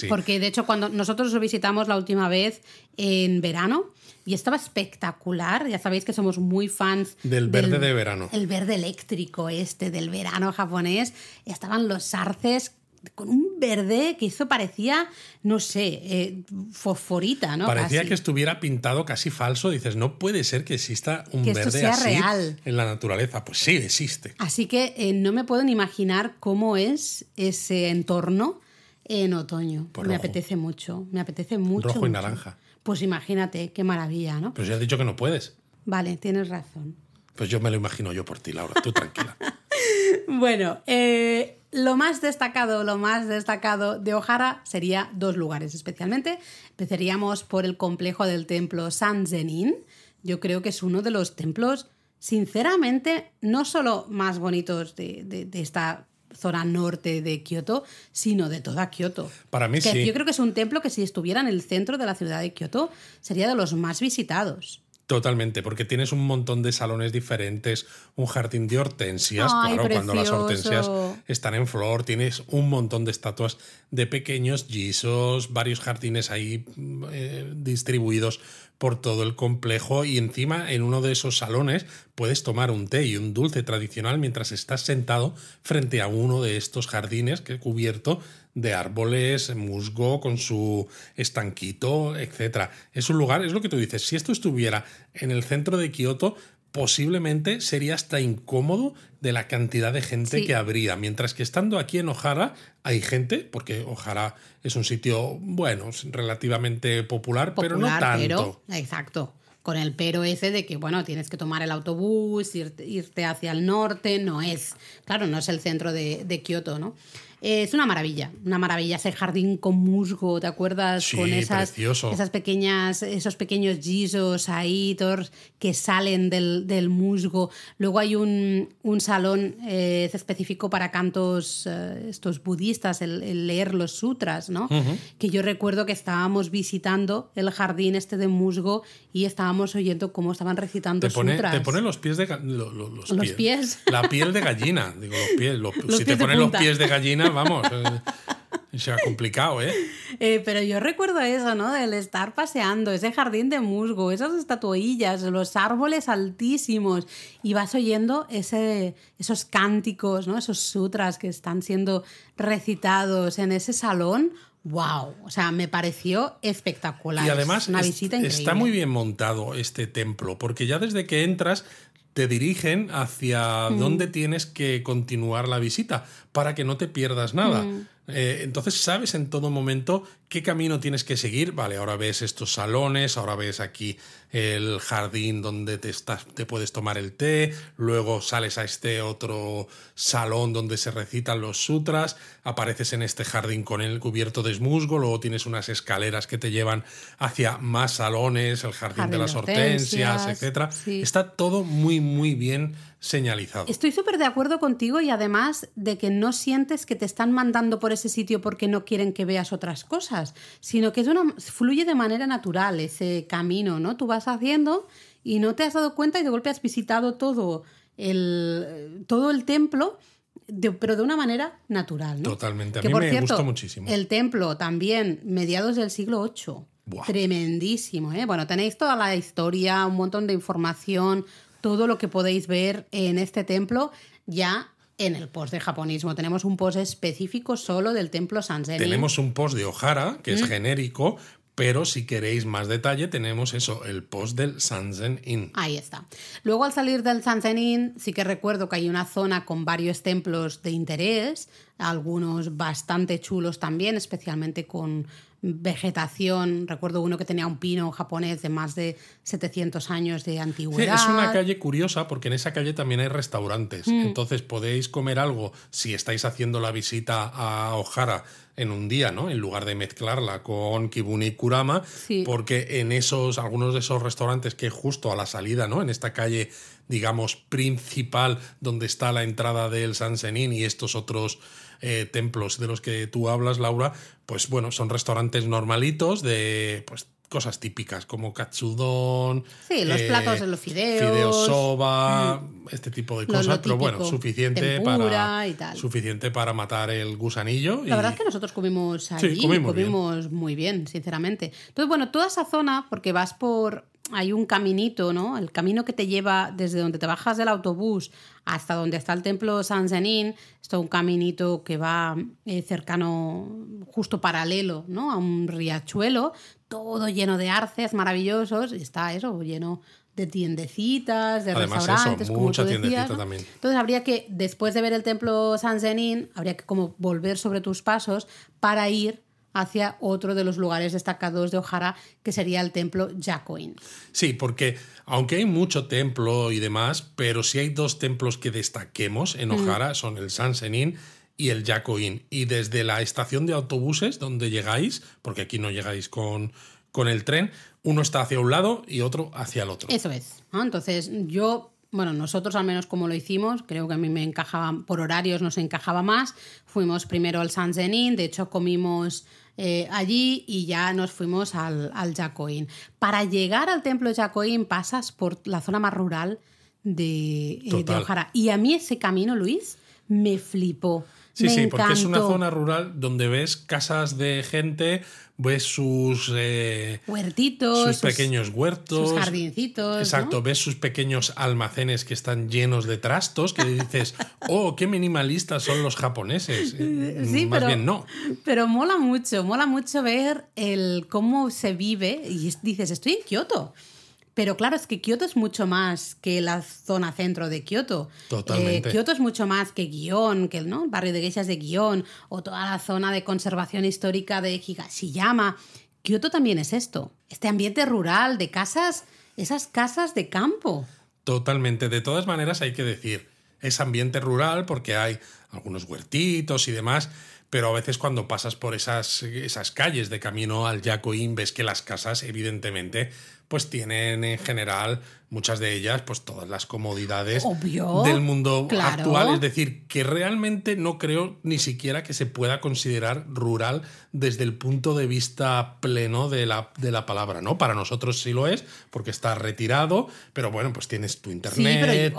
Porque de hecho, cuando nosotros lo visitamos la última vez en verano, y estaba espectacular. Ya sabéis que somos muy fans del verde de verano. El verde eléctrico del verano japonés. Estaban los sarces con un verde que eso parecía, no sé, fosforita, ¿no? Parecía casi que estuviera pintado casi falso. Dices, no puede ser que exista un que verde sea así real en la naturaleza. Pues sí, existe. Así que no me puedo ni imaginar cómo es ese entorno en otoño. Pues me rojo. apetece mucho. Rojo y naranja. Pues imagínate, qué maravilla, ¿no? Pero ya has dicho que no puedes. Vale, tienes razón. Pues yo me lo imagino yo por ti, Laura. Tú tranquila. Bueno, lo más destacado de Ohara sería dos lugares especialmente. Empezaríamos por el complejo del templo Sanzenin. Yo creo que es uno de los templos, sinceramente, no solo más bonitos de esta zona norte de Kioto, sino de toda Kioto. Para mí sí. Yo creo que es un templo que si estuviera en el centro de la ciudad de Kioto sería de los más visitados. Totalmente, porque tienes un montón de salones diferentes, un jardín de hortensias, ¡ay, claro, precioso! Cuando las hortensias están en flor, tienes un montón de estatuas de pequeños Jesus, varios jardines ahí distribuidos por todo el complejo, y encima en uno de esos salones puedes tomar un té y un dulce tradicional mientras estás sentado frente a uno de estos jardines que cubierto de árboles, musgo, con su estanquito, etc. Es un lugar, es lo que tú dices, si esto estuviera en el centro de Kioto, posiblemente sería hasta incómodo de la cantidad de gente que habría. Mientras que estando aquí en Ohara hay gente, porque Ohara es un sitio, bueno, relativamente popular, pero no tanto. Exacto. Con el pero ese de que, bueno, tienes que tomar el autobús, irte hacia el norte, no es el centro de Kioto, ¿no? Es una maravilla ese jardín con musgo, ¿te acuerdas? Sí, con esos pequeños guisos ahí que salen del musgo. Luego hay un salón específico para cantos estos budistas, el leer los sutras, ¿no? Uh-huh. Que yo recuerdo que estábamos visitando el jardín de musgo y estábamos oyendo cómo estaban recitando sutras. Te pone los pies de los pies. La piel de gallina, digo los pies. Si te ponen los pies de gallina, vamos, será complicado, ¿eh? Pero yo recuerdo eso, ¿no? Del estar paseando, ese jardín de musgo, esas estatuillas, los árboles altísimos, y vas oyendo esos cánticos, ¿no? Esos sutras que están siendo recitados en ese salón. ¡Wow! O sea, me pareció espectacular. Y además es una visita increíble. Está muy bien montado este templo, porque ya desde que entras te dirigen hacia dónde tienes que continuar la visita para que no te pierdas nada. Entonces sabes en todo momento qué camino tienes que seguir. Vale, ahora ves estos salones, ahora ves aquí el jardín donde te puedes tomar el té, luego sales a este otro salón donde se recitan los sutras, apareces en este jardín con el cubierto de musgo, luego tienes unas escaleras que te llevan hacia más salones, el jardín de las hortensias, etc. Sí. Está todo muy, muy bien señalizado. Estoy súper de acuerdo contigo y además de que no sientes que te están mandando por ese sitio porque no quieren que veas otras cosas, sino que fluye de manera natural ese camino, ¿no? Tú vas haciendo y no te has dado cuenta y de golpe has visitado todo el templo, pero de una manera natural, ¿no? Totalmente, a que, mí por me cierto, gustó muchísimo. El templo también, mediados del siglo VIII. Buah. Tremendísimo, ¿eh? Bueno, tenéis toda la historia, un montón de información, todo lo que podéis ver en este templo ya en el post de japonismo. Tenemos un post específico solo del templo Sanzenin. Tenemos un post de Ohara, que es genérico, pero si queréis más detalle tenemos el post del Sanzenin. Ahí está. Luego al salir del Sanzenin sí que recuerdo que hay una zona con varios templos de interés, algunos bastante chulos también, especialmente con vegetación. Recuerdo uno que tenía un pino japonés de más de 700 años de antigüedad. Sí, es una calle curiosa porque en esa calle también hay restaurantes. Entonces podéis comer algo si estáis haciendo la visita a Ohara en un día, ¿no? En lugar de mezclarla con Kibune y Kurama, Sí. porque en algunos de esos restaurantes que justo a la salida, ¿no? En esta calle, digamos, principal donde está la entrada del Sanzenin y estos otros templos de los que tú hablas, Laura, pues bueno, son restaurantes normalitos de pues cosas típicas como katsudon, Sí, los platos de los fideos, soba, este tipo de cosas, pero bueno, suficiente para matar el gusanillo. La verdad es que nosotros comimos allí, sí, comimos muy bien, sinceramente. Entonces, bueno, toda esa zona, porque hay un caminito, ¿no? El camino que te lleva desde donde te bajas del autobús hasta donde está el templo Sanzenin, es todo un caminito que va cercano, justo paralelo, ¿no? A un riachuelo, todo lleno de arces maravillosos, y está eso, lleno de tiendecitas, de restaurantes, como tú decías, ¿no? También. Entonces habría que, después de ver el templo Sanzenin, habría que como volver sobre tus pasos para ir hacia otro de los lugares destacados de Ohara, que sería el templo Yakoin. Sí, porque aunque hay mucho templo y demás, pero sí hay dos templos que destaquemos en Ohara, son el Sanzenin y el Yakoin. Y desde la estación de autobuses donde llegáis, porque aquí no llegáis con el tren, uno está hacia un lado y otro hacia el otro. Eso es, ¿no? Entonces nosotros al menos como lo hicimos, creo que a mí me encajaba, por horarios nos encajaba más. Fuimos primero al Sanzenin, de hecho comimos allí y ya nos fuimos al Yakoin. Para llegar al templo Yakoin pasas por la zona más rural de Ohara. Y a mí ese camino, Luis, me flipó. Sí, sí, porque es una zona rural donde ves casas de gente, ves sus huertitos, sus pequeños huertos, sus jardincitos. Exacto, ¿no? Ves sus pequeños almacenes que están llenos de trastos, que dices, oh, qué minimalistas son los japoneses. Sí, más bien no. Pero mola mucho ver cómo se vive y dices, estoy en Kioto. Pero claro, es que Kioto es mucho más que la zona centro de Kioto. Totalmente. Kioto es mucho más que Gion, que el barrio de geishas de Gion, o toda la zona de conservación histórica de Higashiyama. Kioto también es esto, este ambiente rural de casas, esas casas de campo. Totalmente. De todas maneras hay que decir, es ambiente rural porque hay algunos huertitos y demás, pero a veces cuando pasas por esas calles de camino al Yakoin ves que las casas, evidentemente, pues tienen en general, muchas de ellas, pues todas las comodidades del mundo actual. Es decir, que realmente no creo ni siquiera que se pueda considerar rural desde el punto de vista pleno de la palabra, ¿no? Para nosotros sí lo es, porque está retirado, pero bueno, pues tienes tu internet,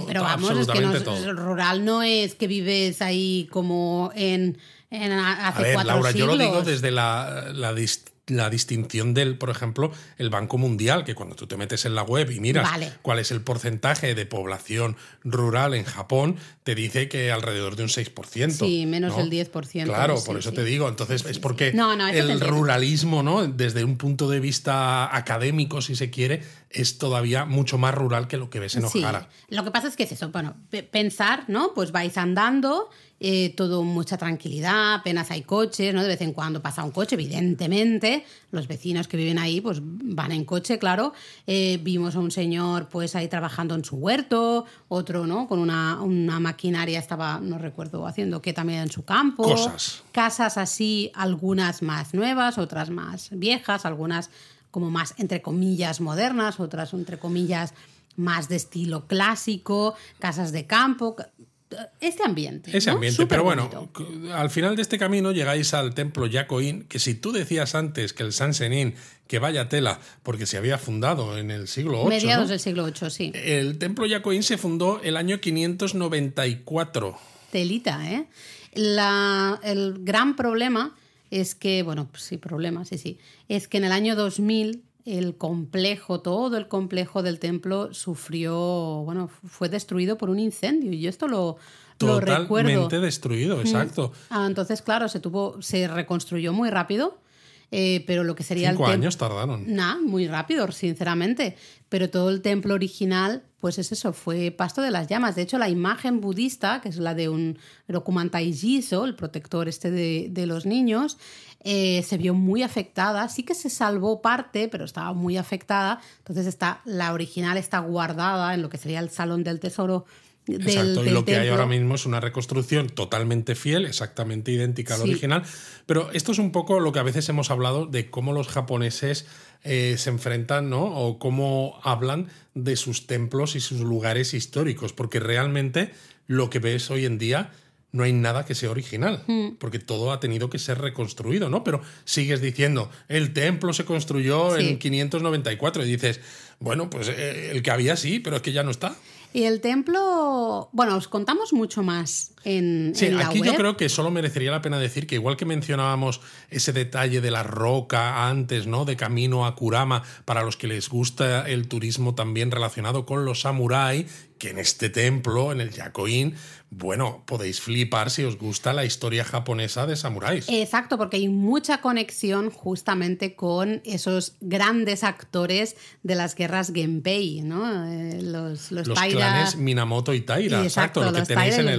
pero vamos, absolutamente es que todo. Rural no es que vives ahí como hace 4 Laura, siglos. yo lo digo desde la distinción del, por ejemplo, el Banco Mundial, que cuando tú te metes en la web y miras cuál es el porcentaje de población rural en Japón, te dice que alrededor de un 6%. Sí, menos del 10%. Claro, por eso te digo. Entonces es porque el ruralismo, ¿no? Desde un punto de vista académico, si se quiere, es todavía mucho más rural que lo que ves en Ohara. Lo que pasa es que es eso, bueno, pensar, ¿no? Pues vais andando todo mucha tranquilidad, apenas hay coches, ¿no? De vez en cuando pasa un coche, evidentemente, los vecinos que viven ahí pues van en coche, claro. Vimos a un señor pues ahí trabajando en su huerto, otro, ¿no? Con una maquinaria estaba, no recuerdo, haciendo qué también en su campo. Cosas. Casas así, algunas más nuevas, otras más viejas, algunas como más, entre comillas, modernas, otras, entre comillas, más de estilo clásico, casas de campo, este ambiente. Ese ¿no? ambiente, Súper pero bueno, bonito. al final de este camino llegáis al templo Yacoín, que si tú decías antes que el Sansenín, que vaya tela, porque se había fundado en el siglo VIII. Mediados ¿no? del siglo VIII, sí. El templo Yacoín se fundó el año 594. Telita, ¿eh? El gran problema es que, bueno, pues sí, problema, sí, es que en el año 2000 todo el complejo del templo sufrió, bueno, fue destruido por un incendio y yo esto lo recuerdo. Totalmente destruido, exacto. Entonces, claro, se reconstruyó muy rápido. Pero lo que sería 5 años tardaron. Nada, muy rápido, sinceramente. Pero todo el templo original, pues es eso, fue pasto de las llamas. De hecho, la imagen budista, que es la de un Rokumantai Jiso, el protector de los niños, se vio muy afectada. Sí que se salvó parte, pero estaba muy afectada. Entonces la original está guardada en lo que sería el Salón del Tesoro. Exacto, y lo que hay ahora mismo es una reconstrucción totalmente fiel, exactamente idéntica al original. Pero esto es un poco lo que a veces hemos hablado de cómo los japoneses se enfrentan, ¿no? O cómo hablan de sus templos y sus lugares históricos, porque realmente lo que ves hoy en día no hay nada que sea original, porque todo ha tenido que ser reconstruido, ¿no? Pero sigues diciendo, el templo se construyó en 594 y dices, bueno, pues el que había sí, pero es que ya no está. Y el templo, bueno, os contamos mucho más en la aquí web. Yo creo que solo merecería la pena decir que igual que mencionábamos ese detalle de la roca antes, ¿no? De camino a Kurama, para los que les gusta el turismo también relacionado con los samurái, que en este templo, en el Yakoin, bueno, podéis flipar si os gusta la historia japonesa de samuráis. Exacto, porque hay mucha conexión justamente con esos grandes actores de las guerras Genpei, ¿no? Los Taira, clanes Minamoto y Taira, exacto, lo que tenéis en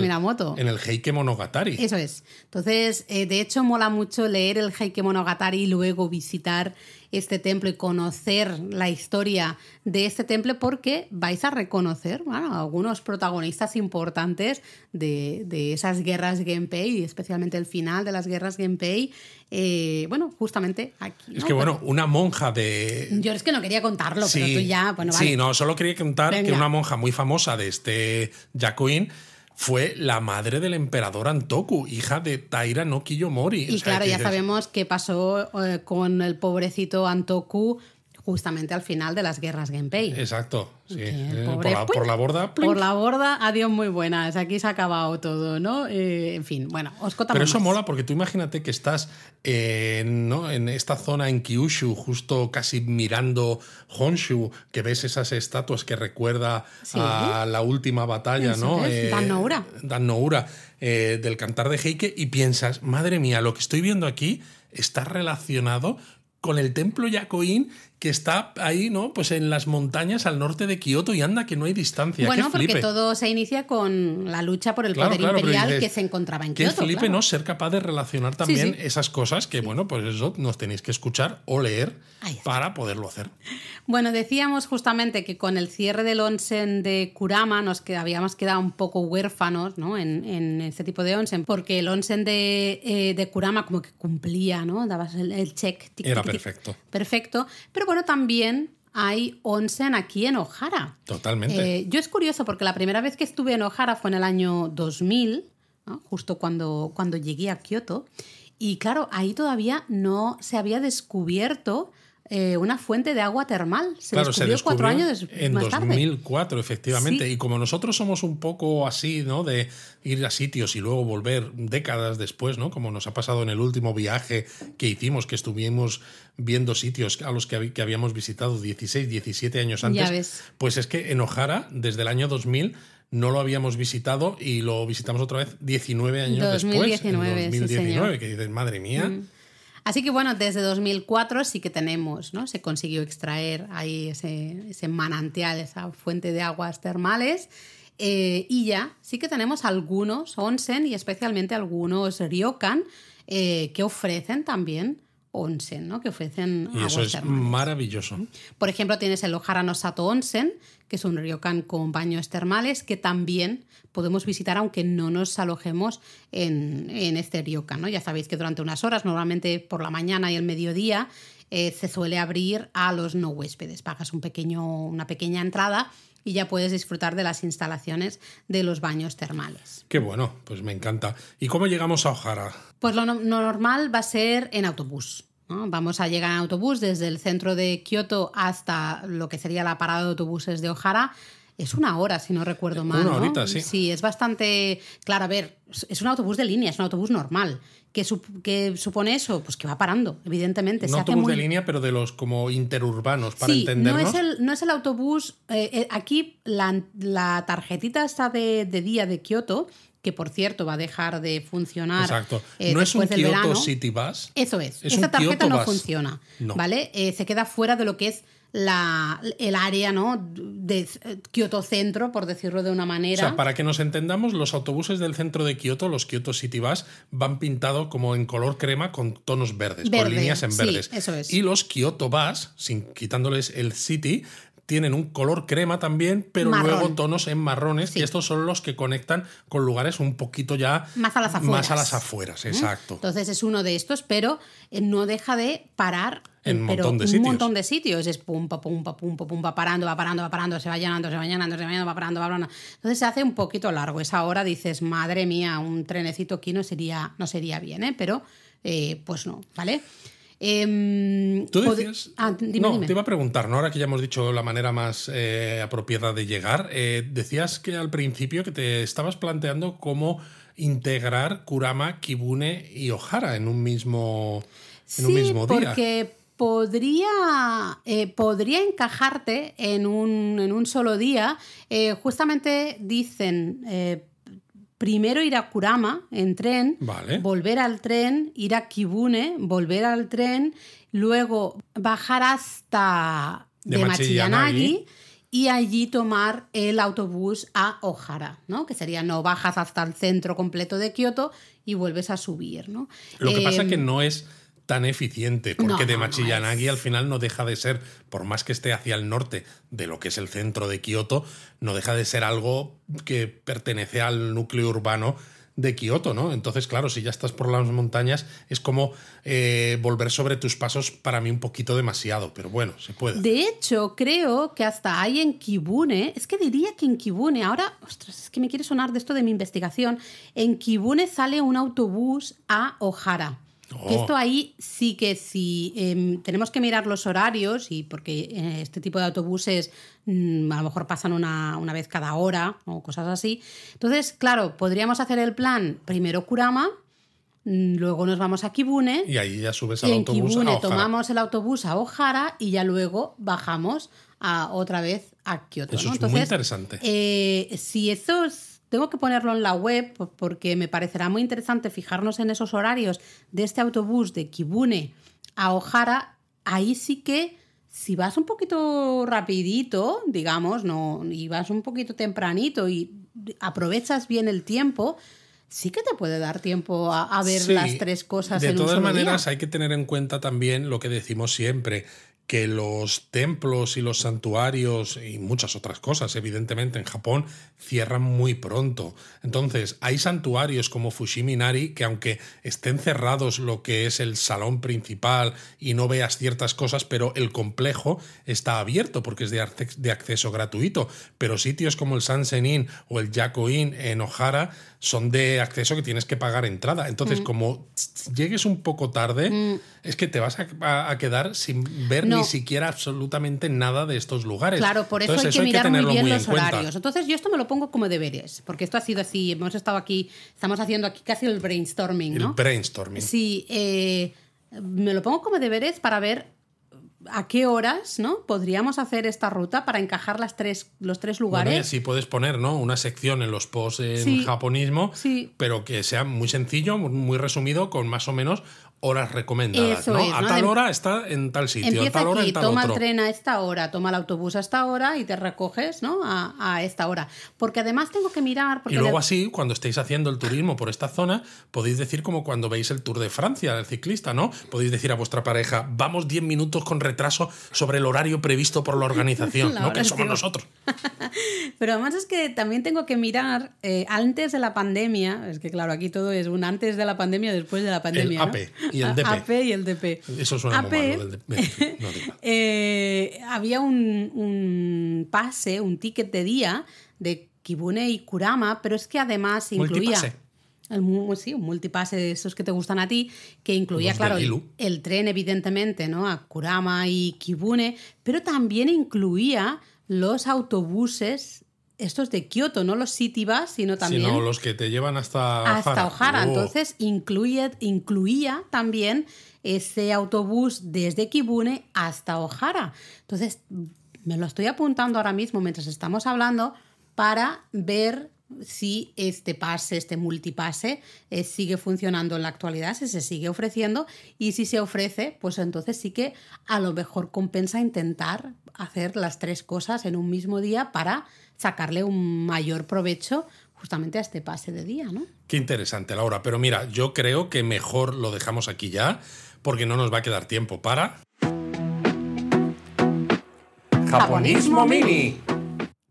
el Heike Monogatari. Eso es. Entonces, de hecho, mola mucho leer el Heike Monogatari y luego visitar este templo y conocer la historia de este templo, porque vais a reconocer, bueno, algunos protagonistas importantes de esas guerras Genpei, especialmente el final de las guerras Genpei. Bueno, justamente aquí, ¿no? Es que, bueno, una monja de... Yo es que no quería contarlo, pero tú ya... Bueno, vale. Sí, no, solo quería contar que una monja muy famosa de este Yakuin fue la madre del emperador Antoku, hija de Taira no Kiyomori. Y claro, ya sabemos qué pasó con el pobrecito Antoku justamente al final de las guerras Genpei. Exacto, sí. Pobre, por la borda. Por la borda, adiós muy buenas. Aquí se ha acabado todo, ¿no? En fin, bueno, os contamos. Pero eso más. mola porque tú imagínate que estás ¿no? en esta zona en Kyushu, justo casi mirando Honshu, que ves esas estatuas que recuerda a la última batalla, eso ¿no? Es, Dan Noura, del Cantar de Heike, y piensas, madre mía, lo que estoy viendo aquí está relacionado con el templo Yakoin, que está ahí, ¿no? Pues en las montañas al norte de Kioto, y anda que no hay distancia. Bueno, ¡Qué flipe! porque todo se inicia con la lucha por el poder imperial dices, que se encontraba en Kioto. Qué flipe, ¿no? Ser capaz de relacionar también esas cosas que, bueno, pues eso nos tenéis que escuchar o leer para poderlo hacer. Bueno, decíamos justamente que con el cierre del onsen de Kurama habíamos quedado un poco huérfanos, ¿no? en este tipo de onsen, porque el onsen de Kurama como que cumplía, ¿no? Dabas el check. Era perfecto. Perfecto. Pero bueno, también hay onsen aquí en Ohara. Totalmente. Yo es curioso porque la primera vez que estuve en Ohara fue en el año 2000, ¿no? Justo cuando llegué a Kioto. Y claro, ahí todavía no se había descubierto una fuente de agua termal. Se descubrió 4 años más tarde. En 2004, efectivamente. Sí. Y como nosotros somos un poco así, ¿no? De ir a sitios y luego volver décadas después, ¿no? Como nos ha pasado en el último viaje que hicimos, que estuvimos viendo sitios a los que habíamos visitado 16, 17 años antes. Ya ves. Pues es que en Ohara, desde el año 2000, no lo habíamos visitado y lo visitamos otra vez 19 años después. En 2019, que dices, madre mía. Así que bueno, desde 2004 sí que tenemos, ¿no? Se consiguió extraer ahí ese manantial, esa fuente de aguas termales. Y ya sí que tenemos algunos onsen y especialmente algunos ryokan que ofrecen también onsen, ¿no? Que ofrecen Y eso aguas es termales. maravilloso. Por ejemplo, tienes el Ohara no Sato Onsen, que es un ryokan con baños termales que también podemos visitar aunque no nos alojemos en este ryokan, ¿no? Ya sabéis que durante unas horas, normalmente por la mañana y el mediodía, se suele abrir a los no huéspedes. Pagas una pequeña entrada y ya puedes disfrutar de las instalaciones de los baños termales. Qué bueno, pues me encanta. ¿Y cómo llegamos a Ohara? Pues lo normal va a ser en autobús, ¿no? Vamos a llegar en autobús desde el centro de Kioto hasta lo que sería la parada de autobuses de Ohara. Es 1 hora, si no recuerdo mal. Una horita, sí. Sí, es bastante... Claro, a ver, es un autobús de línea, es un autobús normal. ¿Qué supone eso? Pues que va parando, evidentemente. Un autobús de línea, pero de los como interurbanos, para entendernos. No es el autobús... aquí la tarjetita está de día de Kioto, que por cierto va a dejar de funcionar. Exacto. No es un después del Kyoto verano. City Bus. Eso es. Es Esa un tarjeta Kyoto no Bus. funciona. No. ¿Vale? Se queda fuera de lo que es el área, ¿no? De Kioto Centro, por decirlo de una manera. O sea, para que nos entendamos, los autobuses del centro de Kioto, los Kyoto City Bus, van pintados como en color crema con tonos verdes, con líneas en verdes. Sí, eso es. Y los Kyoto Bus, quitándoles el City, tienen un color crema también, pero Marrón. luego tonos en marrones, Sí. y estos son los que conectan con lugares un poquito ya Más a las afueras. Más a las afueras, exacto. Entonces es uno de estos, pero no deja de parar En un pero montón de un sitios. montón de sitios. Es pumpa, pumpa, pumpa, pumpa, va parando, se va llenando, va parando, va parando. Entonces se hace un poquito largo. Esa hora dices, madre mía, un trenecito aquí no sería bien, ¿eh? Pero pues no, ¿vale? Tú decías... Dime. Te iba a preguntar, ¿no? Ahora que ya hemos dicho la manera más apropiada de llegar, decías que al principio que te estabas planteando cómo integrar Kurama, Kibune y Ohara en un mismo día. Porque podría encajarte en un solo día. Justamente dicen... primero ir a Kurama en tren, Vale. volver al tren, ir a Kibune, volver al tren, luego bajar hasta de Machiyanagi y allí tomar el autobús a Ohara, ¿no? Que sería no bajas hasta el centro completo de Kioto y vuelves a subir, ¿no? Lo que pasa es que no es tan eficiente, porque de Machiyanagi al final no deja de ser, por más que esté hacia el norte de lo que es el centro de Kioto, no deja de ser algo que pertenece al núcleo urbano de Kioto, ¿no? Entonces, claro, si ya estás por las montañas, es como volver sobre tus pasos para mí un poquito demasiado, pero bueno, se puede. De hecho, creo que hasta hay en Kibune, es que diría que en Kibune, ahora, ostras, es que me quiere sonar de esto de mi investigación, en Kibune sale un autobús a Ohara. Que esto ahí sí que tenemos que mirar los horarios y porque este tipo de autobuses a lo mejor pasan una vez cada hora o cosas así. Entonces, claro, podríamos hacer el plan primero Kurama, luego nos vamos a Kibune y ahí ya subes al y en autobús Kibune a Ohara. tomamos el autobús a Ohara y ya luego bajamos otra vez a Kioto. Eso ¿no? es muy interesante. Si eso tengo que ponerlo en la web porque me parecerá muy interesante fijarnos en esos horarios de este autobús de Kibune a Ohara. Ahí sí que, si vas un poquito rapidito, digamos, y vas un poquito tempranito y aprovechas bien el tiempo, sí que te puede dar tiempo a ver las tres cosas en un solo día. De todas maneras, hay que tener en cuenta también lo que decimos siempre, que los templos y los santuarios y muchas otras cosas, evidentemente, en Japón cierran muy pronto. Entonces, hay santuarios como Fushimi Inari que aunque estén cerrados lo que es el salón principal y no veas ciertas cosas, pero el complejo está abierto porque es de acceso gratuito. Pero sitios como el Sansen-in o el Yako-in en Ohara son de acceso que tienes que pagar entrada. Entonces, como llegues un poco tarde, es que te vas a quedar sin ver ni siquiera absolutamente nada de estos lugares. Claro, por eso entonces, hay que mirar muy bien los cuenta. horarios. Entonces, yo esto me lo pongo como deberes, porque esto ha sido así. Estamos haciendo aquí casi el brainstorming, ¿no? El brainstorming. Sí, me lo pongo como deberes para ver a qué horas, ¿no? Podríamos hacer esta ruta para encajar los tres lugares. Bueno, y así puedes poner, ¿no?, una sección en los posts en japonismo, pero que sea muy sencillo, muy resumido, con más o menos horas recomendadas, Eso ¿no? es, A ¿no? tal hora está en tal sitio, a Empieza tal hora aquí, en tal toma otro. el tren a esta hora, toma el autobús a esta hora y te recoges, ¿no? a esta hora. Porque además tengo que mirar... Porque Y luego así, cuando estéis haciendo el turismo por esta zona, podéis decir como cuando veis el Tour de Francia, el ciclista, ¿no? Podéis decir a vuestra pareja, vamos 10 minutos con retraso sobre el horario previsto por la organización, ¿no? Que somos nosotros. Pero además es que también tengo que mirar antes de la pandemia, es que claro, aquí todo es un antes de la pandemia, después de la pandemia. El AP y el DP. AP y el DP. Eso suena muy malo, del DP. No, había un pase, un ticket de día de Kibune y Kurama, pero es que además incluía... Multipase. Un multipase de esos que te gustan a ti, que incluía, Los claro, de Lilu. el tren, evidentemente, ¿no? A Kurama y Kibune, pero también incluía los autobuses, estos de Kioto, no los City Bus, sino también... Sino los que te llevan hasta Ohara. Oh. Entonces, incluía también ese autobús desde Kibune hasta Ohara. Entonces, me lo estoy apuntando ahora mismo mientras estamos hablando para ver si este pase, este multipase, sigue funcionando en la actualidad, si se sigue ofreciendo, y si se ofrece, pues entonces sí que a lo mejor compensa intentar hacer las tres cosas en un mismo día para sacarle un mayor provecho justamente a este pase de día, ¿no? Qué interesante, Laura. Pero mira, yo creo que mejor lo dejamos aquí ya, porque no nos va a quedar tiempo para... Japonismo Mini.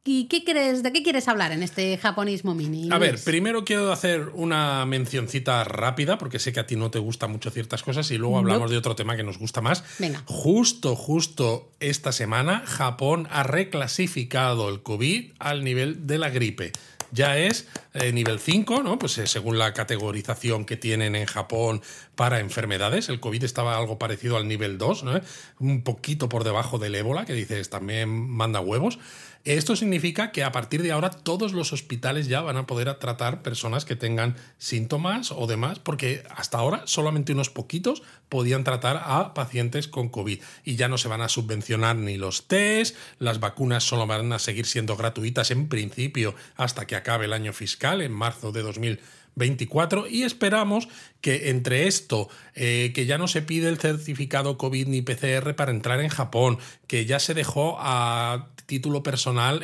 ¿Y de qué quieres hablar en este Japonismo Mini? A ver, primero quiero hacer una mencioncita rápida, porque sé que a ti no te gustan mucho ciertas cosas, y luego hablamos de otro tema que nos gusta más. Venga. Justo esta semana, Japón ha reclasificado el COVID al nivel de la gripe. Ya es nivel 5, ¿no? Pues según la categorización que tienen en Japón para enfermedades. El COVID estaba algo parecido al nivel 2, ¿no? Un poquito por debajo del ébola, que dices también manda huevos. Esto significa que a partir de ahora todos los hospitales ya van a poder tratar personas que tengan síntomas o demás, porque hasta ahora solamente unos poquitos podían tratar a pacientes con COVID. Y ya no se van a subvencionar ni los test, las vacunas solo van a seguir siendo gratuitas en principio hasta que acabe el año fiscal, en marzo de 2024, y esperamos que entre esto, que ya no se pide el certificado COVID ni PCR para entrar en Japón, que ya se dejó a título personal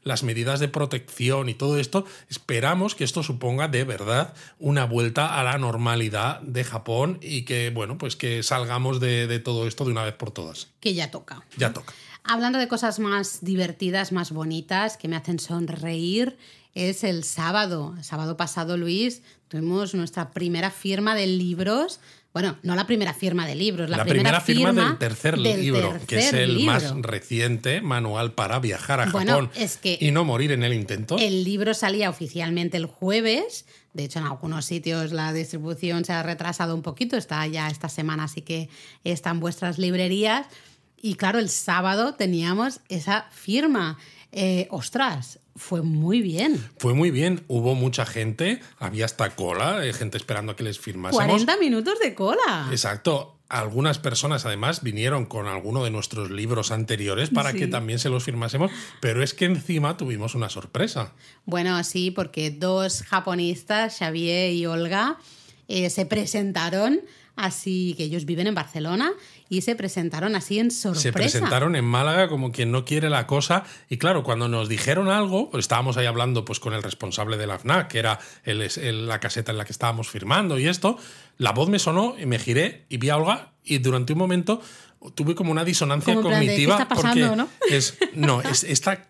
las medidas de protección y todo esto, esperamos que esto suponga de verdad una vuelta a la normalidad de Japón y que, bueno, pues que salgamos de todo esto de una vez por todas. Que ya toca. Ya toca. Hablando de cosas más divertidas, más bonitas, que me hacen sonreír, es el sábado. El sábado pasado, Luis, tuvimos nuestra primera firma de libros. Bueno, no la primera firma de libros, la primera firma del tercer libro, que es el más reciente manual para viajar a Japón y no morir en el intento. El libro salía oficialmente el jueves. De hecho, en algunos sitios la distribución se ha retrasado un poquito. Está ya esta semana, así que está en vuestras librerías. Y claro, el sábado teníamos esa firma. ¡Ostras! Fue muy bien. Fue muy bien. Hubo mucha gente, había hasta cola, gente esperando a que les firmásemos. 40 minutos de cola. Exacto. Algunas personas además vinieron con alguno de nuestros libros anteriores para que también se los firmásemos, pero es que encima tuvimos una sorpresa. Bueno, sí, porque dos japonistas, Xavier y Olga, se presentaron así, que ellos viven en Barcelona, y se presentaron así en sorpresa. Se presentaron en Málaga como quien no quiere la cosa, y claro, cuando nos dijeron algo, pues estábamos ahí hablando pues con el responsable de la FNAC, que era la caseta en la que estábamos firmando y esto, la voz me sonó y me giré y vi a Olga y durante un momento tuve como una disonancia cognitiva. ¿Qué está pasando, porque ¿no?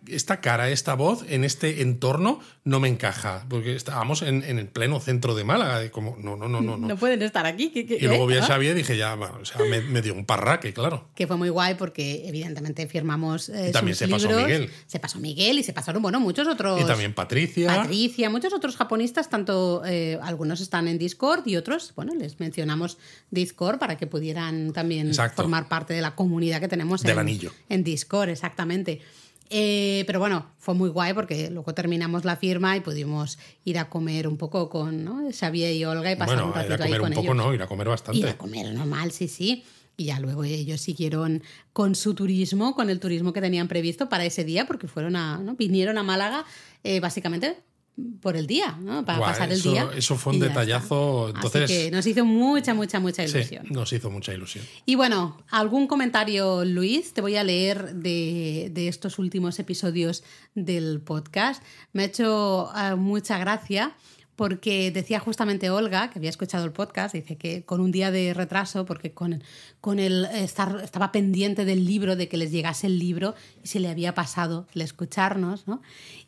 Esta cara, esta voz en este entorno no me encaja, porque estábamos en el pleno centro de Málaga, y como no. No pueden estar aquí. Y luego vi a Xavier y dije, ya, bueno, o sea, me dio un parraque, claro. Que fue muy guay porque evidentemente firmamos y también sus se libros. pasó Miguel. Se pasó Miguel y se pasaron, bueno, muchos otros. Y también Patricia, muchos otros japonistas, tanto algunos están en Discord y otros, bueno, les mencionamos Discord para que pudieran también formar parte de la comunidad que tenemos en Discord, exactamente. Pero bueno, fue muy guay porque luego terminamos la firma y pudimos ir a comer un poco con Xavier y Olga y pasar un ratito ahí con ellos. Ir a comer un poco, no, ir a comer bastante. Ir a comer normal, sí. Y ya luego ellos siguieron con su turismo, con el turismo que tenían previsto para ese día, porque vinieron a Málaga básicamente por el día, ¿no? Para Buah, pasar el día. Eso fue un detallazo. Entonces, así que nos hizo mucha ilusión. Sí, nos hizo mucha ilusión. Y bueno, algún comentario, Luis, te voy a leer de estos últimos episodios del podcast. Me ha hecho mucha gracia porque decía justamente Olga, que había escuchado el podcast, dice que con un día de retraso, porque con el estaba pendiente del libro, de que les llegase el libro, y se le había pasado el escucharnos, ¿no?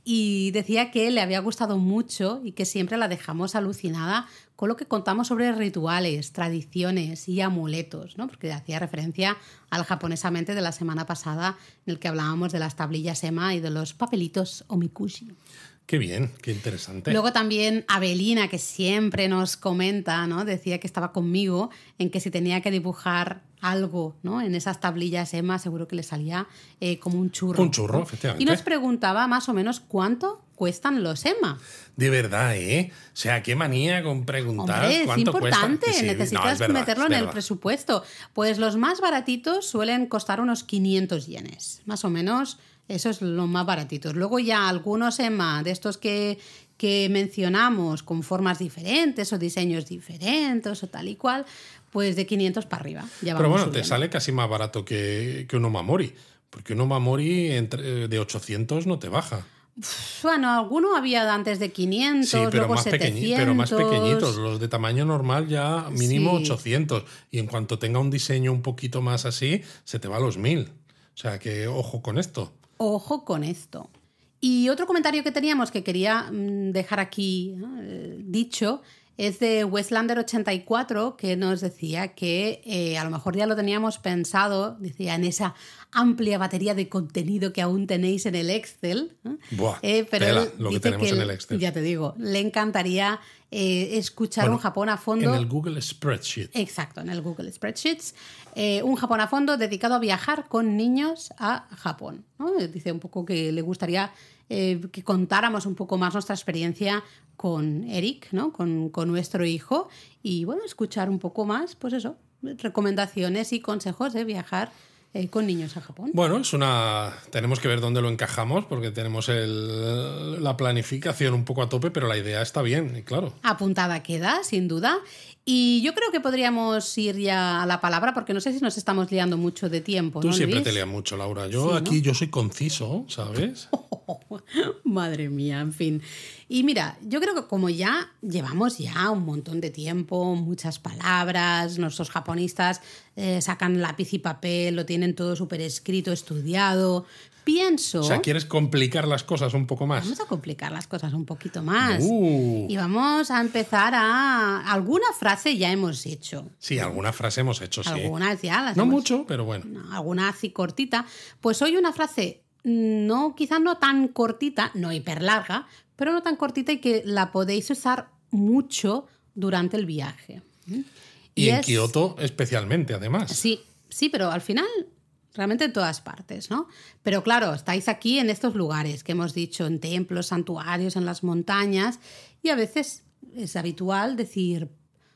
Y decía que le había gustado mucho y que siempre la dejamos alucinada con lo que contamos sobre rituales, tradiciones y amuletos, ¿no? Porque hacía referencia al japonesamente de la semana pasada, en el que hablábamos de las tablillas ema y de los papelitos omikushi. Qué bien, qué interesante. Luego también Abelina, que siempre nos comenta, ¿no? Decía que estaba conmigo en que si tenía que dibujar algo, ¿no? En esas tablillas ema, seguro que le salía como un churro. Un churro, ¿no? Efectivamente. Y nos preguntaba más o menos cuánto cuestan los ema. De verdad, ¿eh? O sea, qué manía con preguntar. Hombre, cuánto es importante, cuesta. Sí, necesitas meterlo en el presupuesto. Pues los más baratitos suelen costar unos 500 yenes, más o menos. Eso es lo más baratito. Luego ya algunos ema de estos que mencionamos con formas diferentes o diseños diferentes o tal y cual, pues de 500 para arriba. Ya pero bueno, subiendo. Te sale casi más barato que un omamori, porque un omamori de 800 no te baja. Bueno, alguno había antes de 500, sí, pero luego más 700. Pero más pequeñitos. Los de tamaño normal ya mínimo Sí. 800. Y en cuanto tenga un diseño un poquito más así, se te va a los 1000. O sea, que ojo con esto. Ojo con esto. Y otro comentario que teníamos que quería dejar aquí, ¿no? Dicho, es de Westlander84, que nos decía que a lo mejor ya lo teníamos pensado, decía, en esa amplia batería de contenido que aún tenéis en el Excel. Buah, pero tela, él lo que dice tenemos en el Excel. Ya te digo, le encantaría escuchar un Japón a fondo. En el Google Spreadsheet. Exacto, en el Google Spreadsheets. Un Japón a fondo dedicado a viajar con niños a Japón, ¿no? Dice un poco que le gustaría que contáramos un poco más nuestra experiencia con Eric, ¿no? Con nuestro hijo, y bueno, escuchar un poco más, pues eso, recomendaciones y consejos de viajar con niños a Japón. Bueno, tenemos que ver dónde lo encajamos, porque tenemos la planificación un poco a tope, pero la idea está bien, y claro. Apuntada queda, sin duda. Y yo creo que podríamos ir ya a la palabra, porque no sé si nos estamos liando mucho de tiempo. Tú ¿no, siempre Luis? te lías mucho, Laura. Yo Sí, aquí ¿no? yo soy conciso, ¿sabes? Madre mía, en fin. Y mira, yo creo que como ya llevamos ya un montón de tiempo, muchas palabras, nuestros japonistas sacan lápiz y papel, lo tienen todo súper escrito, estudiado. Pienso... O sea, ¿quieres complicar las cosas un poco más? Vamos a complicar las cosas un poquito más. Y vamos a empezar a... Alguna frase ya hemos hecho. Sí, alguna frase hemos hecho, sí. Algunas ya las No hemos... mucho, pero bueno. No, alguna así cortita. Pues hoy una frase quizás no tan cortita, no hiper larga, pero no tan cortita y que la podéis usar mucho durante el viaje. Y en Kioto especialmente, además. Sí, pero al final realmente en todas partes, ¿no? Pero claro, estáis aquí en estos lugares que hemos dicho, en templos, santuarios, en las montañas, y a veces es habitual decir,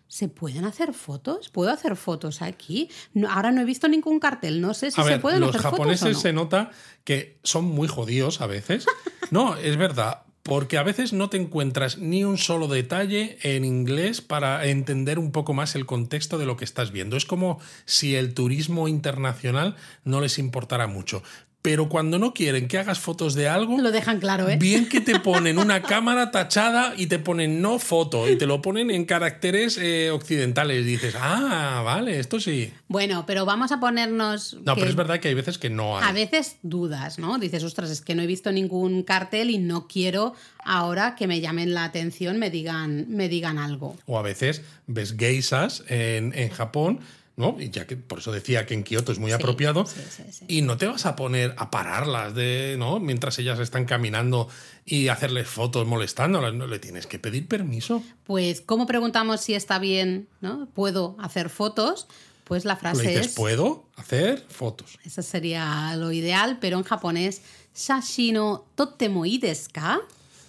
¿se pueden hacer fotos? ¿Puedo hacer fotos aquí? No, ahora no he visto ningún cartel, no sé si se pueden hacer fotos o no. Los japoneses se nota que son muy jodidos a veces. No, es verdad. Porque a veces no te encuentras ni un solo detalle en inglés para entender un poco más el contexto de lo que estás viendo. Es como si el turismo internacional no les importara mucho. Pero cuando no quieren que hagas fotos de algo... Lo dejan claro, ¿eh? Bien que te ponen una cámara tachada y te ponen no foto y te lo ponen en caracteres occidentales. Y dices, vale, esto sí. Bueno, pero vamos a ponernos... No, pero es verdad que hay veces que no hay. A veces dudas, ¿no? Dices, ostras, es que no he visto ningún cartel y no quiero ahora que me llamen la atención, me digan algo. O a veces ves geishas en Japón, ¿no? Y ya que por eso decía que en Kioto es muy apropiado. Sí. Y no te vas a poner a pararlas ¿no? Mientras ellas están caminando y hacerles fotos molestándolas. No le tienes que pedir permiso. Pues, ¿cómo preguntamos si está bien, ¿no? ¿Puedo hacer fotos? Pues la frase Le dices, es... ¿puedo hacer fotos? Eso sería lo ideal, pero en japonés, shashi no totemo ii desu ka?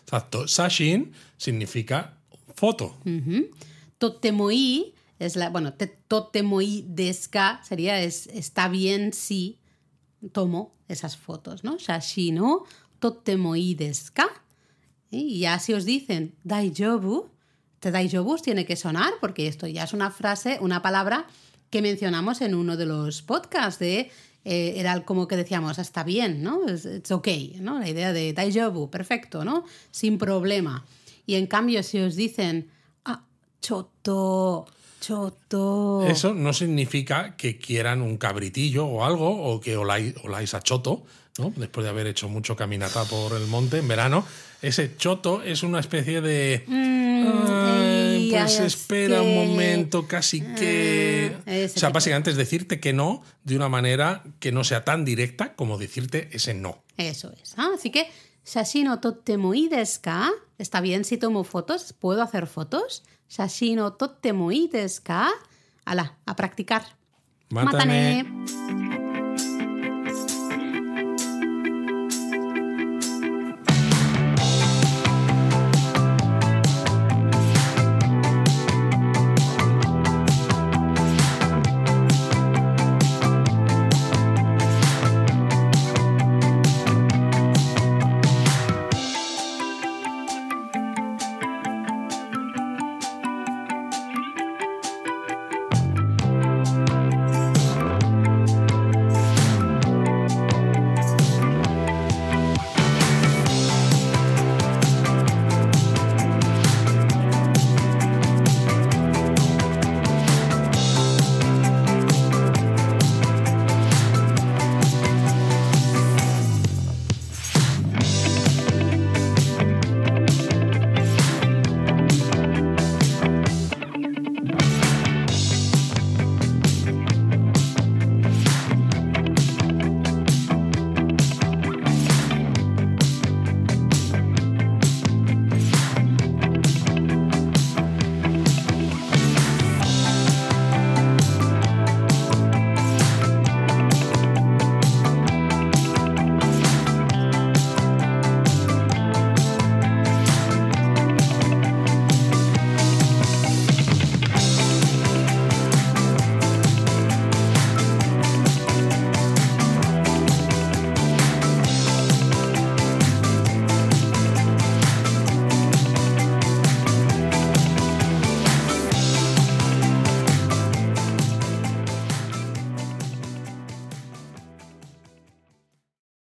Exacto. Sashin significa foto. Totemo ii es totemo ii desu ka sería está bien si tomo esas fotos, ¿no? Shashi no totemo ii desu ka. Y ya si os dicen daijoubu, daijoubu tiene que sonar porque esto ya es una frase, una palabra que mencionamos en uno de los podcasts era como que decíamos, está bien, ¿no? It's okay, ¿no? La idea de daijoubu, perfecto, ¿no? Sin problema. Y en cambio, si os dicen, chotto. Eso no significa que quieran un cabritillo o algo, o que oláis a choto, ¿no? Después de haber hecho mucho caminata por el monte en verano. Ese choto es una especie de... pues espera un momento, casi que... O sea, básicamente es decirte que no de una manera que no sea tan directa como decirte ese no. Eso es. Así que, shashi no tottemo ii desu ka? Está bien si tomo fotos, ¿puedo hacer fotos? Shashi no tottemo ii desu ka? Ala, a practicar. Mátane.